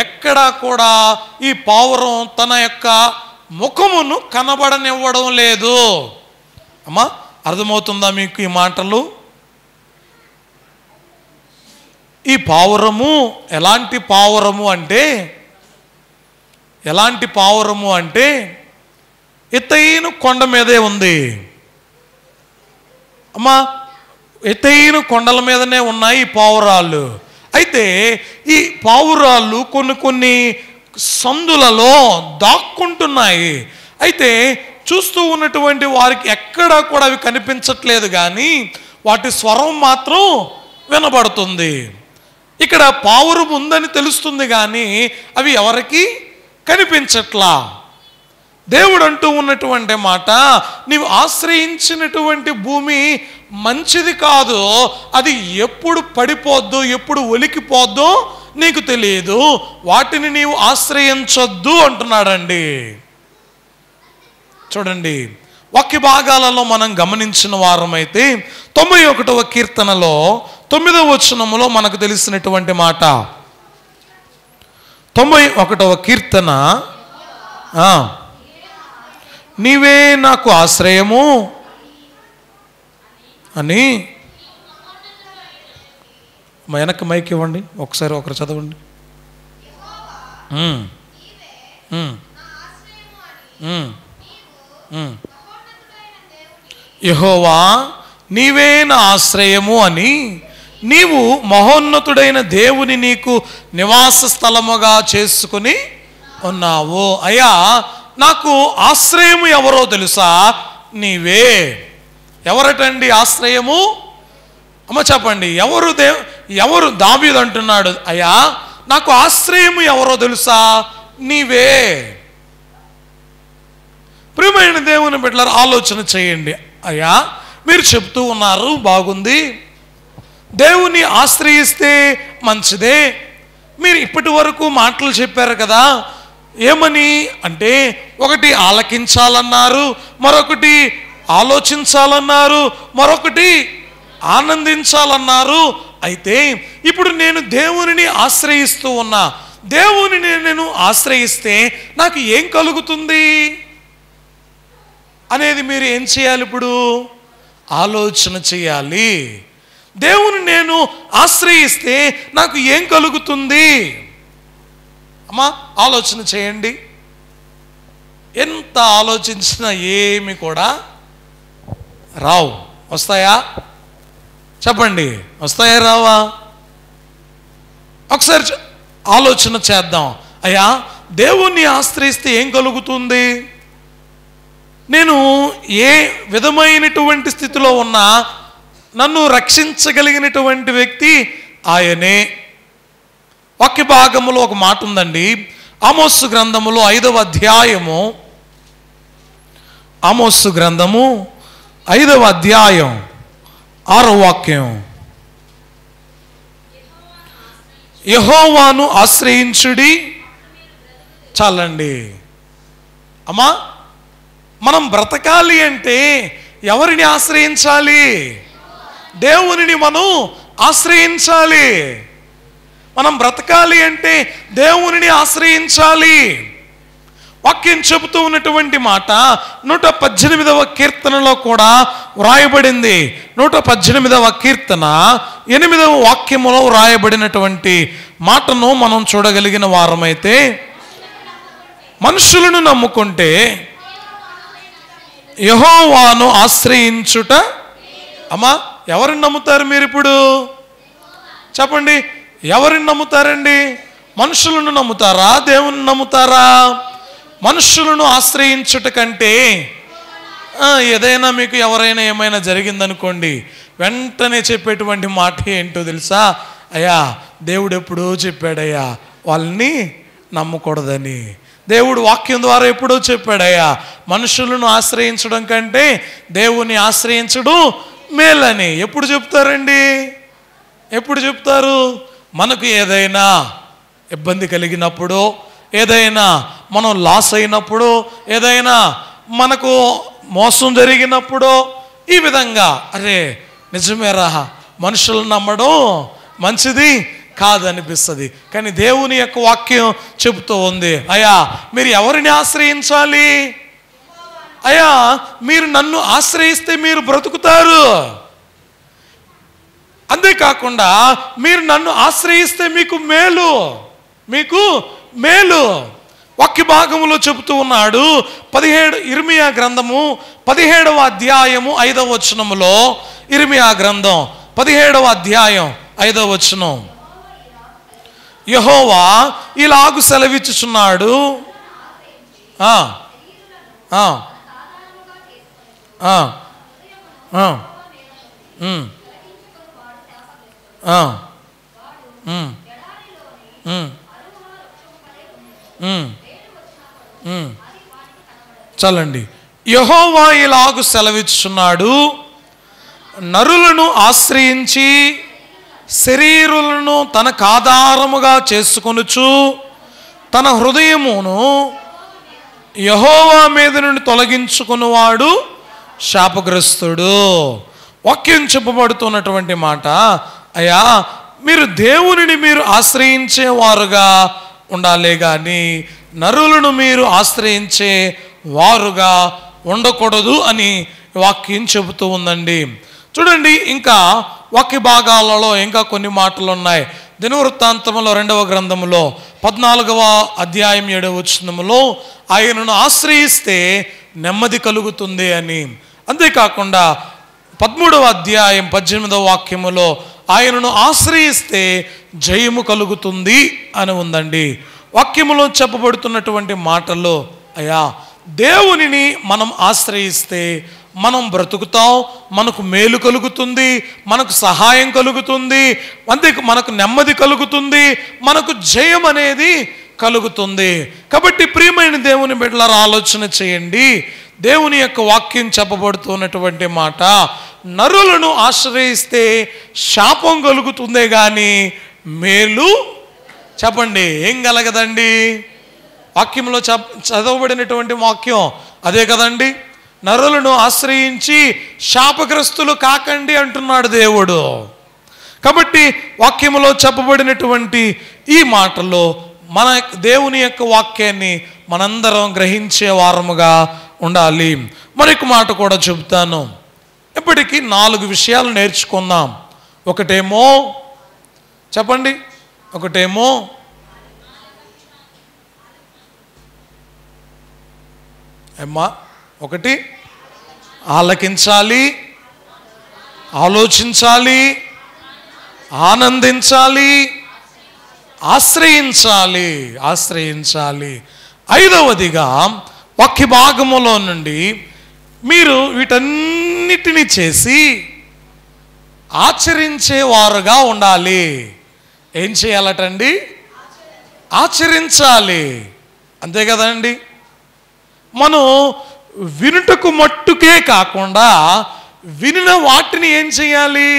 ఎక్కడా కూడా ఈ పావురం తన యొక్క ముఖమును కనబడనివ్వడం లేదు. అమ్మా, అర్థమవుతుందా మీకు ఈ మాటలు? ఈ పావురము ఎలాంటి పావురము అంటే, ఎలాంటి పావురము అంటే ఎత్తైన కొండ మీదే ఉంది అమ్మా. ఎత్తైన కొండల మీదనే ఉన్నాయి ఈ పావురాళ్ళు. అయితే ఈ పావురాళ్ళు కొన్ని సందులలో దాక్కుంటున్నాయి. అయితే చూస్తూ ఉన్నటువంటి వారికి ఎక్కడా కూడా అవి కనిపించట్లేదు, కానీ వాటి స్వరం మాత్రం వినబడుతుంది. ఇక్కడ పావురం ఉందని తెలుస్తుంది, కానీ అవి ఎవరికి కనిపించట్లా. దేవుడు అంటూ ఉన్నటువంటి మాట, నీవు ఆశ్రయించినటువంటి భూమి మంచిది కాదు, అది ఎప్పుడు పడిపోద్దో ఎప్పుడు ఒలికిపోద్దో నీకు తెలియదు, వాటిని నీవు ఆశ్రయించొద్దు అంటున్నాడండి. చూడండి, వాక్య భాగాలలో మనం గమనించిన వారమైతే 91వ కీర్తనలో 9వ వచనములో మనకు తెలిసినటువంటి మాట, 91వ కీర్తన, నీవే నాకు ఆశ్రయము అని. వెనక్కి మైక్ ఇవ్వండి, ఒకసారి ఒకరు చదవండి. యెహోవా నీవే నా ఆశ్రయము అని, నీవు మహోన్నతుడైన దేవుని నీకు నివాస స్థలముగా చేసుకుని ఉన్నావు. అయ్యా, నాకు ఆశ్రయము ఎవరో తెలుసా? నీవే. ఎవరటండి ఆశ్రయము? అమ్మ చెప్పండి, ఎవరు? దావీదు అంటున్నాడు, అయ్యా నాకు ఆశ్రయము ఎవరో తెలుసా? నీవే. ప్రియమైన దేవుని బిడ్డలారా, ఆలోచన చేయండి. అయ్యా, మీరు చెప్తూ ఉన్నారు, బాగుంది, దేవుని ఆశ్రయిస్తే మంచిదే. మీరు ఇప్పటి వరకు మాటలు చెప్పారు కదా, ఏమని అంటే, ఒకటి ఆలకించాలన్నారు, మరొకటి ఆలోచించాలన్నారు, మరొకటి ఆనందించాలన్నారు. అయితే ఇప్పుడు నేను దేవునిని ఆశ్రయిస్తూ ఉన్నా, దేవునిని నేను ఆశ్రయిస్తే నాకు ఏం కలుగుతుంది అనేది మీరు ఏం చేయాలి? ఇప్పుడు ఆలోచన చేయాలి. దేవుని నేను ఆశ్రయిస్తే నాకు ఏం కలుగుతుంది? అమ్మా, ఆలోచన చేయండి. ఎంత ఆలోచించినా ఏమి కూడా రావు. వస్తాయా? చెప్పండి, వస్తాయా రావా? ఒకసారి ఆలోచన చేద్దాం. అయ్యా, దేవుణ్ణి ఆశ్రయిస్తే ఏం కలుగుతుంది? నేను ఏ విధమైనటువంటి స్థితిలో ఉన్నా నన్ను రక్షించగలిగినటువంటి వ్యక్తి ఆయనే. వాక్య భాగములో ఒక మాట ఉందండి. ఆమోసు గ్రంథములో 5వ అధ్యాయము, ఆమోసు గ్రంథము 5వ అధ్యాయం 6వ వాక్యం. యెహోవాను ఆశ్రయించుడి. చాలండి అమ్మా, మనం బ్రతకాలి అంటే ఎవరిని ఆశ్రయించాలి? దేవునిని మనం ఆశ్రయించాలి. మనం బ్రతకాలి అంటే దేవునిని ఆశ్రయించాలి. వాక్యం చెబుతూ ఉన్నటువంటి మాట 118వ కీర్తనలో కూడా వ్రాయబడింది. 118వ కీర్తన 8వ వాక్యములో వ్రాయబడినటువంటి మాటను మనం చూడగలిగిన వారమైతే, మనుషులను నమ్ముకుంటే యెహోవాను ఆశ్రయించుట. అమ్మా, ఎవరిని నమ్ముతారు మీరు ఇప్పుడు? చెప్పండి, ఎవరిని నమ్ముతారండి? మనుషులను నమ్ముతారా, దేవుని నమ్ముతారా? మనుషులను ఆశ్రయించుట కంటే ఏదైనా మీకు ఎవరైనా ఏమైనా జరిగిందనుకోండి, వెంటనే చెప్పేటువంటి మాట ఏంటో తెలుసా? అయ్యా, దేవుడు ఎప్పుడో చెప్పాడయ్యా వాళ్ళని నమ్మకూడదని. దేవుడు వాక్యం ద్వారా ఎప్పుడో చెప్పాడయ్యా మనుషులను ఆశ్రయించడం కంటే దేవుని ఆశ్రయించడం మేలని. ఎప్పుడు చెప్తారండి? ఎప్పుడు చెప్తారు? మనకు ఏదైనా ఇబ్బంది కలిగినప్పుడు, ఏదైనా మనం లాస్ అయినప్పుడు, ఏదైనా మనకు మోసం జరిగినప్పుడు, ఈ విధంగా అరే నిజమేరా, మనుషులను నమ్మడం మంచిది కాదనిపిస్తుంది. కానీ దేవుని యొక్క వాక్యం చెబుతూ ఉంది, అయ్యా మీరు ఎవరిని ఆశ్రయించాలి? అయ్యా మీరు నన్ను ఆశ్రయిస్తే మీరు బ్రతుకుతారు. అంతేకాకుండా మీరు నన్ను ఆశ్రయిస్తే మీకు మేలు, మీకు మేలు. వాక్య భాగములో చెబుతూ ఉన్నాడు. 17 ఇర్మియా గ్రంథము 17వ అధ్యాయము 5వ వచనములో, ఇర్మియా గ్రంథం 17వ అధ్యాయం 5వ వచనం, యెహోవా ఇలాగు సెలవిచ్చుచున్నాడు, చాలండి. యెహోవా ఇలాగు సెలవిచ్చుచున్నాడు, నరులను ఆశ్రయించి శరీరులను తనకు ఆధారముగా చేసుకొనుచు తన హృదయమును యెహోవా మీద నుండి తొలగించుకున్నవాడు శాపగ్రస్తుడు. వాక్యం చెప్పబడుతున్నటువంటి మాట, అయ్యా మీరు దేవునిని మీరు ఆశ్రయించేవారుగా ఉండాలే కానీ నరులను మీరు ఆశ్రయించే వారుగా ఉండకూడదు అని వాక్యం చెబుతూ ఉందండి. చూడండి, ఇంకా వాక్య భాగాలలో ఇంకా కొన్ని మాటలు ఉన్నాయి. దినవృత్తాంతములో 2వ గ్రంథములో 14వ అధ్యాయం 7వ వచనములో ఆయనను ఆశ్రయిస్తే నెమ్మది కలుగుతుంది అని. అంతేకాకుండా 13వ అధ్యాయం 18వ వాక్యములో ఆయనను ఆశ్రయిస్తే జయము కలుగుతుంది అని ఉందండి. వాక్యములో చెప్పబడుతున్నటువంటి మాటల్లో, అయ్యా దేవునిని మనం ఆశ్రయిస్తే మనం బ్రతుకుతాం, మనకు మేలు కలుగుతుంది, మనకు సహాయం కలుగుతుంది, అంతే మనకు నెమ్మది కలుగుతుంది, మనకు జయం అనేది కలుగుతుంది. కాబట్టి ప్రియమైన దేవుని బిడ్డలారా ఆలోచన చేయండి. దేవుని యొక్క వాక్యం చెప్పబడుతున్నటువంటి మాట, నరులను ఆశ్రయిస్తే శాపం కలుగుతుందే కానీ మేలు చెప్పండి ఏం కలగదండి. వాక్యంలో చదవబడినటువంటి వాక్యం అదే కదండి. నరులను ఆశ్రయించి శాపగ్రస్తులు కాకండి అంటున్నాడు దేవుడు. కాబట్టి వాక్యములో చెప్పబడినటువంటి ఈ మాటలో మన దేవుని యొక్క వాక్యాన్ని మనందరం గ్రహించే వారముగా ఉండాలి. మరొక మాట కూడా చెబుతాను. ఇప్పటికీ 4 విషయాలు నేర్చుకుందాం. ఒకటేమో చెప్పండి, ఒకటేమో అమ్మా, ఒకటి ఆలకించాలి, ఆలోచించాలి, ఆనందించాలి, ఆశ్రయించాలి, ఆశ్రయించాలి. 5వదిగా వాక్య భాగములో నుండి మీరు వీటన్నిటిని చేసి ఆచరించేవారుగా ఉండాలి. ఏం చేయాలటండి? ఆచరించాలి. అంతే కదండి. మనం వినుటకు మట్టుకే కాకుండా వినిన వాటిని ఏం చేయాలి?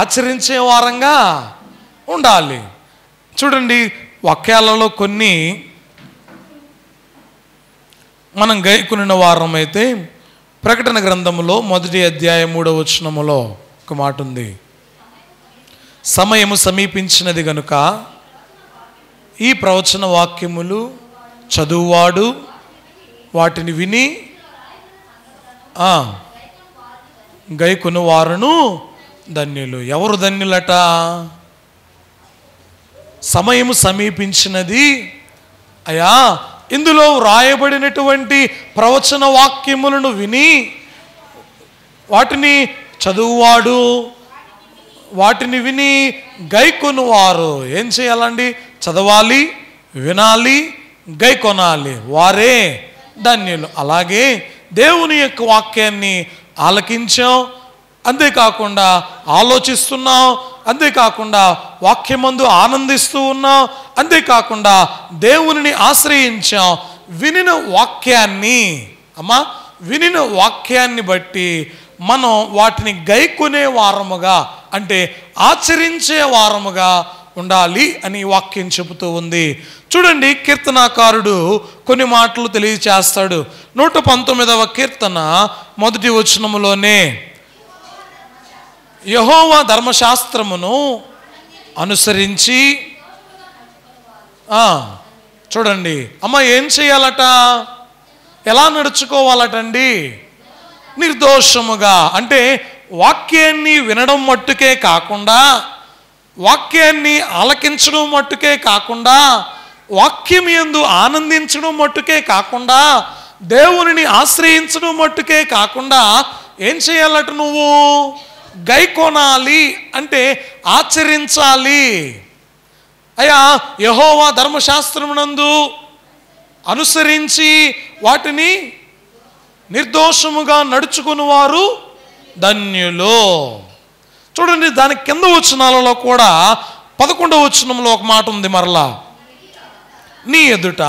ఆచరించే వారంగా ఉండాలి. చూడండి, వాక్యాలలో కొన్ని మనం గైకొనిన వారం అయితే ప్రకటన గ్రంథములో 1వ అధ్యాయం 3వ వచనములో ఒక మాట ఉంది. సమయము సమీపించినది గనుక ఈ ప్రవచన వాక్యములు చదువువాడు వాటిని విని గైకొను వారును ధన్యులు. ఎవరు ధన్యులట? సమయము సమీపించినది అయా, ఇందులో వ్రాయబడినటువంటి ప్రవచన వాక్యములను విని వాటిని చదువువాడు వాటిని విని గైకొనువారు ఏం చేయాలండి? చదవాలి, వినాలి, గైకొనాలి. వారే ధన్యులు. అలాగే దేవుని యొక్క వాక్యాన్ని ఆలకించాం, అంతేకాకుండా ఆలోచిస్తున్నాం, అంతేకాకుండా వాక్యమందు ఆనందిస్తూ ఉన్నాం, అంతేకాకుండా దేవునిని ఆశ్రయించాం. వినిన వాక్యాన్ని బట్టి మనం వాటిని గైకొనే వారముగా, అంటే ఆచరించే వారముగా ఉండాలి అని వాక్యం చెబుతూ ఉంది. చూడండి, కీర్తనాకారుడు కొన్ని మాటలు తెలియచేస్తాడు. 119వ కీర్తన 1వ వచనములోనే యెహోవా ధర్మశాస్త్రమును అనుసరించి చూడండి అమ్మ ఏం చేయాలట? ఎలా నడుచుకోవాలటండి? నిర్దోషముగా. అంటే వాక్యాన్ని వినడం మట్టుకే కాకుండా, వాక్యాన్ని ఆలకించడం మట్టుకే కాకుండా, వాక్యం యందు ఆనందించడం మట్టుకే కాకుండా, దేవునిని ఆశ్రయించడం మట్టుకే కాకుండా ఏం చేయాలట? నువ్వు గైకొనాలి, అంటే ఆచరించాలి. అయ్యా, యెహోవా ధర్మశాస్త్రమునందు అనుసరించి వాటిని నిర్దోషముగా నడుచుకుని వారు ధన్యులు. చూడండి, దాని కింద వచనాలలో కూడా 11వ వచనంలో ఒక మాట ఉంది. మరలా, నీ ఎదుట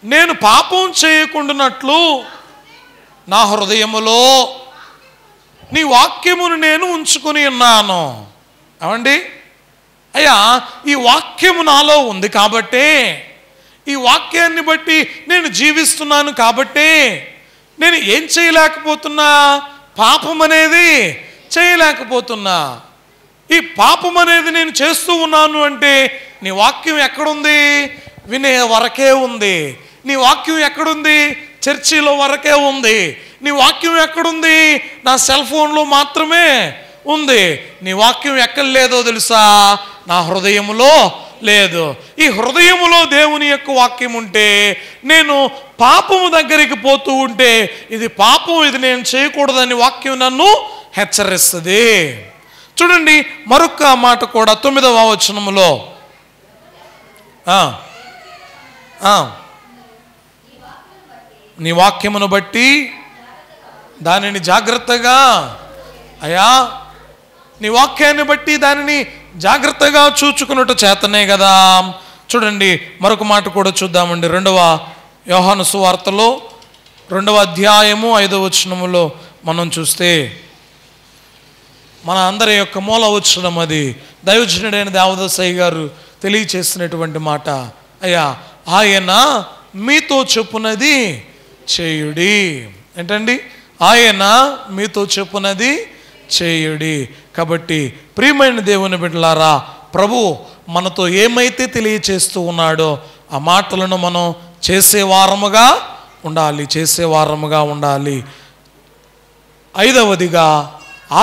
నేను పాపం చేయకుండానట్లు నా హృదయములో నీ వాక్యమును నేను ఉంచుకొని ఉన్నాను. అవండి అయ్యా, ఈ వాక్యము నాలో ఉంది కాబట్టే, ఈ వాక్యాన్ని బట్టి నేను జీవిస్తున్నాను కాబట్టే నేను ఏం చేయలేకపోతున్నా? పాపం అనేది చేయలేకపోతున్నా. ఈ పాపం అనేది నేను చేస్తూ ఉన్నాను అంటే నీ వాక్యం ఎక్కడుంది? వినే వరకే ఉంది. నీ వాక్యం ఎక్కడుంది? చర్చిలో వరకే ఉంది. నీ వాక్యం ఎక్కడుంది? నా సెల్ ఫోన్లో మాత్రమే ఉంది. నీ వాక్యం ఎక్కడ లేదో తెలుసా? నా హృదయములో లేదు. ఈ హృదయములో దేవుని యొక్క వాక్యం ఉంటే, నేను పాపము దగ్గరికి పోతూ ఉంటే ఇది పాపం, ఇది నేను చేయకూడదని వాక్యం నన్ను హెచ్చరిస్తుంది. చూడండి, మరొక మాట కూడా 9వ వచనములో నీ వాక్యమును బట్టి దానిని జాగ్రత్తగా, అయ్యా నీ వాక్యాన్ని బట్టి దానిని జాగ్రత్తగా చూచుకున్నట్టు చేతనే కదా. చూడండి, మరొక మాట కూడా చూద్దామండి. 2వ యోహాను సువార్తలో 2వ అధ్యాయము 5వ వచనములో మనం చూస్తే మన అందరి యొక్క మూల వచనం అది. దైవజనుడైన దేవదాసయ్య గారు తెలియచేసినటువంటి మాట. అయ్యా, ఆయన మీతో చెప్పునది చేయుడి. ఏంటండి? ఆయన మీతో చెప్పునది చేయుడి. కాబట్టి ప్రియమైన దేవుని బిడ్డలారా, ప్రభు మనతో ఏమైతే తెలియచేస్తూ ఉన్నాడో ఆ మాటలను మనం చేసేవారముగా ఉండాలి. 5వదిగా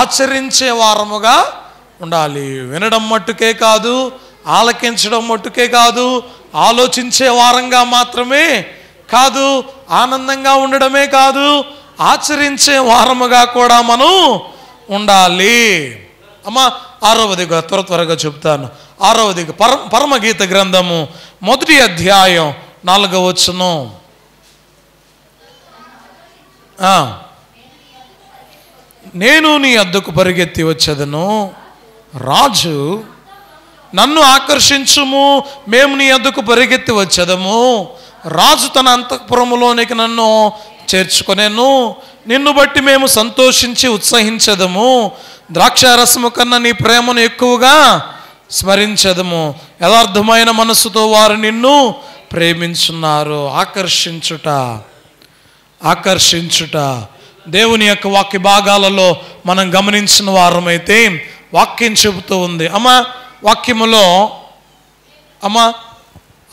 ఆచరించే వారముగా ఉండాలి. వినడం మట్టుకే కాదు, ఆలకించడం మట్టుకే కాదు, ఆలోచించే వారంగా మాత్రమే కాదు, ఆనందంగా ఉండడమే కాదు, ఆచరించే వారముగా కూడా మనం ఉండాలి. అమ్మా, 6వదిగా త్వరగా చెప్తాను. 6వదిగా పరమగీత గ్రంథము 1వ అధ్యాయం 4వ వచనం. నేను నీ వద్దకు పరిగెత్తి వచ్చేదను. రాజు నన్ను ఆకర్షించుము, మేము నీ వద్దకు పరిగెత్తి వచ్చేదము. రాజు తన అంతఃపురములోనికి నన్ను చేర్చుకొనేను. నిన్ను బట్టి మేము సంతోషించి ఉత్సహించదము. ద్రాక్షారసము కన్నా నీ ప్రేమను ఎక్కువగా స్మరించదము. యథార్థమైన మనస్సుతో వారు నిన్ను ప్రేమించున్నారు. ఆకర్షించుట, ఆకర్షించుట. దేవుని యొక్క వాక్య భాగాలలో మనం గమనించిన వారమైతే వాక్యం చెబుతూ ఉంది. వాక్యములో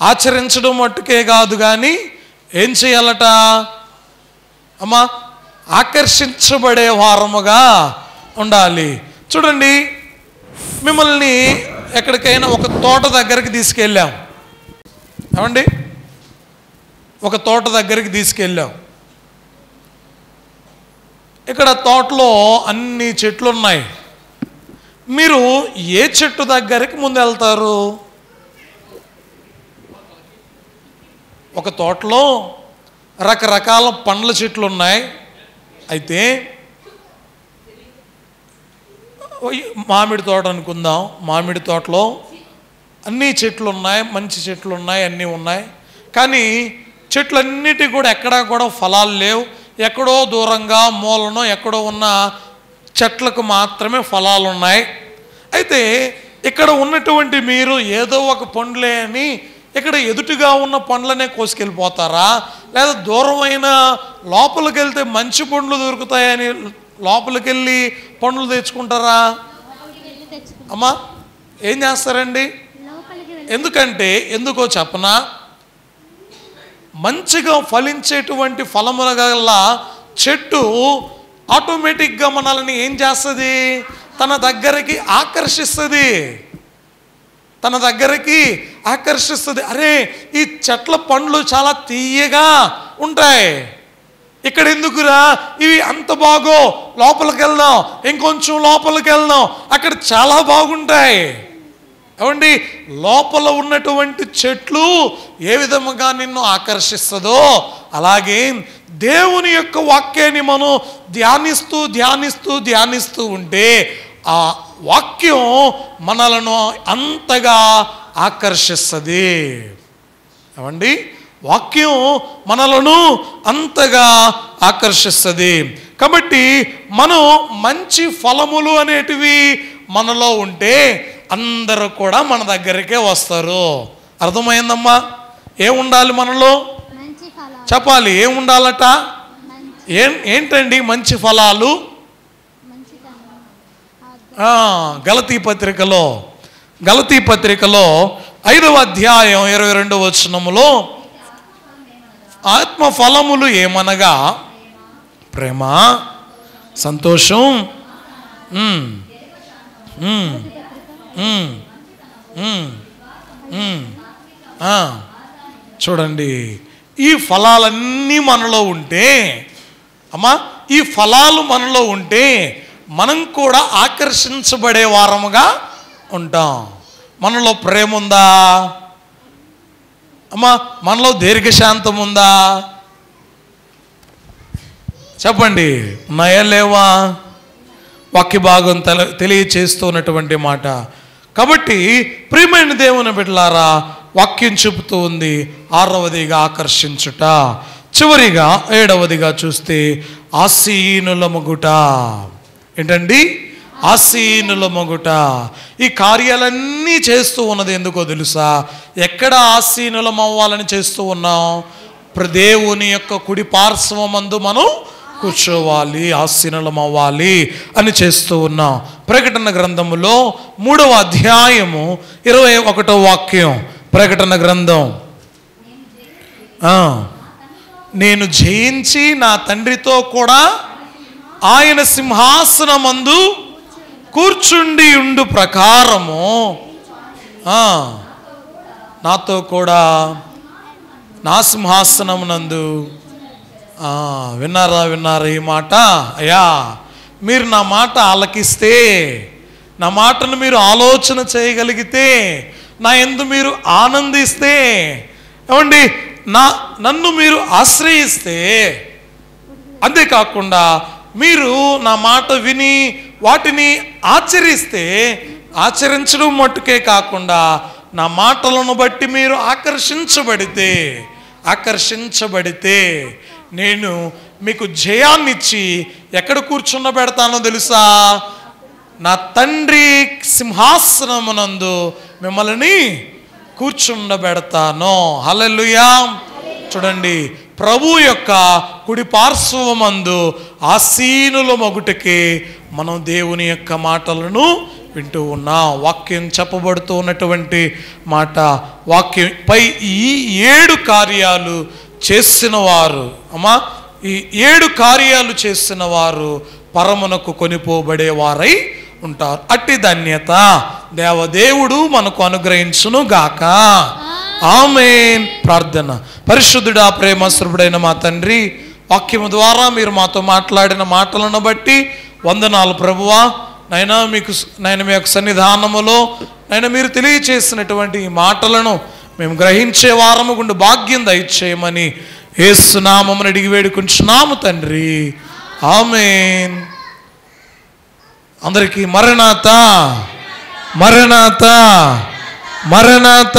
ఆచరించడం మట్టుకే కాదు కానీ ఏం చేయాలట? ఆకర్షించబడే వారముగా ఉండాలి. చూడండి, మిమ్మల్ని ఎక్కడికైనా ఒక తోట దగ్గరికి తీసుకెళ్ళాం. ఏమండి, ఒక తోట దగ్గరికి తీసుకెళ్ళాం. ఇక్కడ తోటలో అన్ని చెట్లు ఉన్నాయి. మీరు ఏ చెట్టు దగ్గరికి ముందు వెళ్తారు? ఒక తోటలో రకరకాల పండ్ల చెట్లు ఉన్నాయి. అయితే మామిడి తోట అనుకుందాం. మామిడి తోటలో అన్ని చెట్లు ఉన్నాయి, మంచి చెట్లు ఉన్నాయి, అన్నీ ఉన్నాయి. కానీ చెట్లన్నిటి కూడా ఎక్కడా కూడా ఫలాలు లేవు. ఎక్కడో దూరంగా మూలనో ఎక్కడో ఉన్న చెట్లకు మాత్రమే ఫలాలు ఉన్నాయి. అయితే ఇక్కడ ఉన్నటువంటి మీరు ఏదో ఒక పండ్లే అని ఇక్కడ ఎదుటిగా ఉన్న పండ్లనే కోసుకెళ్ళిపోతారా? లేదా దూరమైన లోపలికి వెళ్తే మంచి పండ్లు దొరుకుతాయని లోపలికి వెళ్ళి పండ్లు తెచ్చుకుంటారా? ఏం చేస్తారండి? ఎందుకంటే ఎందుకో చెప్పనా, మంచిగా ఫలించేటువంటి ఫలముల గల చెట్టు ఆటోమేటిక్గా మనల్ని ఏం చేస్తుంది? తన దగ్గరికి ఆకర్షిస్తుంది. తన దగ్గరికి ఆకర్షిస్తుంది. అరే, ఈ చెట్ల పండ్లు చాలా తీయగా ఉంటాయి, ఇక్కడ ఎందుకురా, ఇవి అంత బాగో, లోపలికి వెళ్దాం, ఇంకొంచెం లోపలికి వెళ్దాం, అక్కడ చాలా బాగుంటాయి. ఏమండి, లోపల ఉన్నటువంటి చెట్లు ఏ విధముగా నిన్ను ఆకర్షిస్తుందో అలాగే దేవుని యొక్క వాక్యాన్ని మనం ధ్యానిస్తూ ధ్యానిస్తూ ధ్యానిస్తూ ఉంటే ఆ వాక్యం మనలను అంతగా ఆకర్షిస్తుంది. ఏమండి, వాక్యం మనలను అంతగా ఆకర్షిస్తుంది. కాబట్టి మనం మంచి ఫలములు అనేటివి మనలో ఉంటే అందరూ కూడా మన దగ్గరికే వస్తారు. అర్థమైందమ్మా? ఏముండాలి మనలో? చెప్పాలి, ఏముండాలట? ఏంటండి మంచి ఫలాలు? గలతీ పత్రికలో 5వ అధ్యాయం 22వ వచనములో ఆత్మ ఫలములు ఏమనగా ప్రేమ, సంతోషం, చూడండి, ఈ ఫలాలన్నీ మనలో ఉంటే ఈ ఫలాలు మనలో ఉంటే మనం కూడా ఆకర్షించబడే వారముగా ఉంటాం. మనలో ప్రేమ ఉందా? మనలో దీర్ఘశాంతం ఉందా? చెప్పండి, ఉన్నాయా లేవా? వాక్య భాగం తెలియచేస్తున్నటువంటి మాట. కాబట్టి ప్రియమైన దేవుని బిడ్డలారా, వాక్యం చెబుతూ ఉంది 6వదిగా ఆకర్షించుట. చివరిగా 7వదిగా చూస్తే ఆసీనుల మగుట. ఏంటండి? ఆసీనుల మగుట. ఈ కార్యాలన్నీ చేస్తూ ఉన్నది ఎందుకో తెలుసా? ఎక్కడ ఆసీనులం అవ్వాలని చేస్తూ ఉన్నాం? దేవుని యొక్క కుడి పార్శ్వమందు మనం కూర్చోవాలి, ఆసీనులం అవ్వాలి అని చేస్తూ ఉన్నాం. ప్రకటన గ్రంథములో 3వ అధ్యాయము 21వ వాక్యం. ప్రకటన గ్రంథం, నేను జయించి నా తండ్రితో కూడా ఆయన సింహాసనమందు కూర్చుండి ఉండు ప్రకారము నాతో కూడా నా సింహాసనమునందు. విన్నారా ఈ మాట? అయ్యా, మీరు నా మాట ఆలకిస్తే, నా మాటను మీరు ఆలోచన చేయగలిగితే, నా యందు మీరు ఆనందిస్తే, ఏమండి, నన్ను మీరు ఆశ్రయిస్తే, అంతేకాకుండా మీరు నా మాట విని వాటిని ఆచరిస్తే, ఆచరించడం మట్టుకే కాకుండా నా మాటలను బట్టి మీరు ఆకర్షించబడితే నేను మీకు జయాన్నిచ్చి ఎక్కడ కూర్చుండబెడతానో తెలుసా? నా తండ్రి సింహాసనమునందు మిమ్మల్ని కూర్చుండబెడతాను. హల్లెలూయా. చూడండి, ప్రభు యొక్క కుడి పార్శ్వమందు ఆసీనుల మగుటకి మనం దేవుని యొక్క మాటలను వింటూ ఉన్నాం. వాక్యం చెప్పబడుతూ ఉన్నటువంటి మాట, వాక్యం పై ఈ 7 కార్యాలు చేసిన వారు, అమ్మా, ఈ 7 కార్యాలు చేసిన వారు పరమునకు కొనిపోబడే వారై ఉంటారు. అట్టి ధన్యత దేవదేవుడు మనకు అనుగ్రహించును గాక. ఆమేన్. ప్రార్థన. పరిశుద్ధుడా, ప్రేమ స్వరూపుడైన మా తండ్రి, వాక్యము ద్వారా మీరు మాతో మాట్లాడిన మాటలను బట్టి వందనాలు ప్రభువా. నైనా మీ యొక్క సన్నిధానములో నైనా మీరు తెలియచేసినటువంటి ఈ మాటలను మేము గ్రహించే వారము గుండు భాగ్యం దయచేయమని యేసు నామమున అడిగి వేడుకుంటున్నాము తండ్రి. ఆమేన్. అందరికీ మరణాత, మరణాత, మరణాత.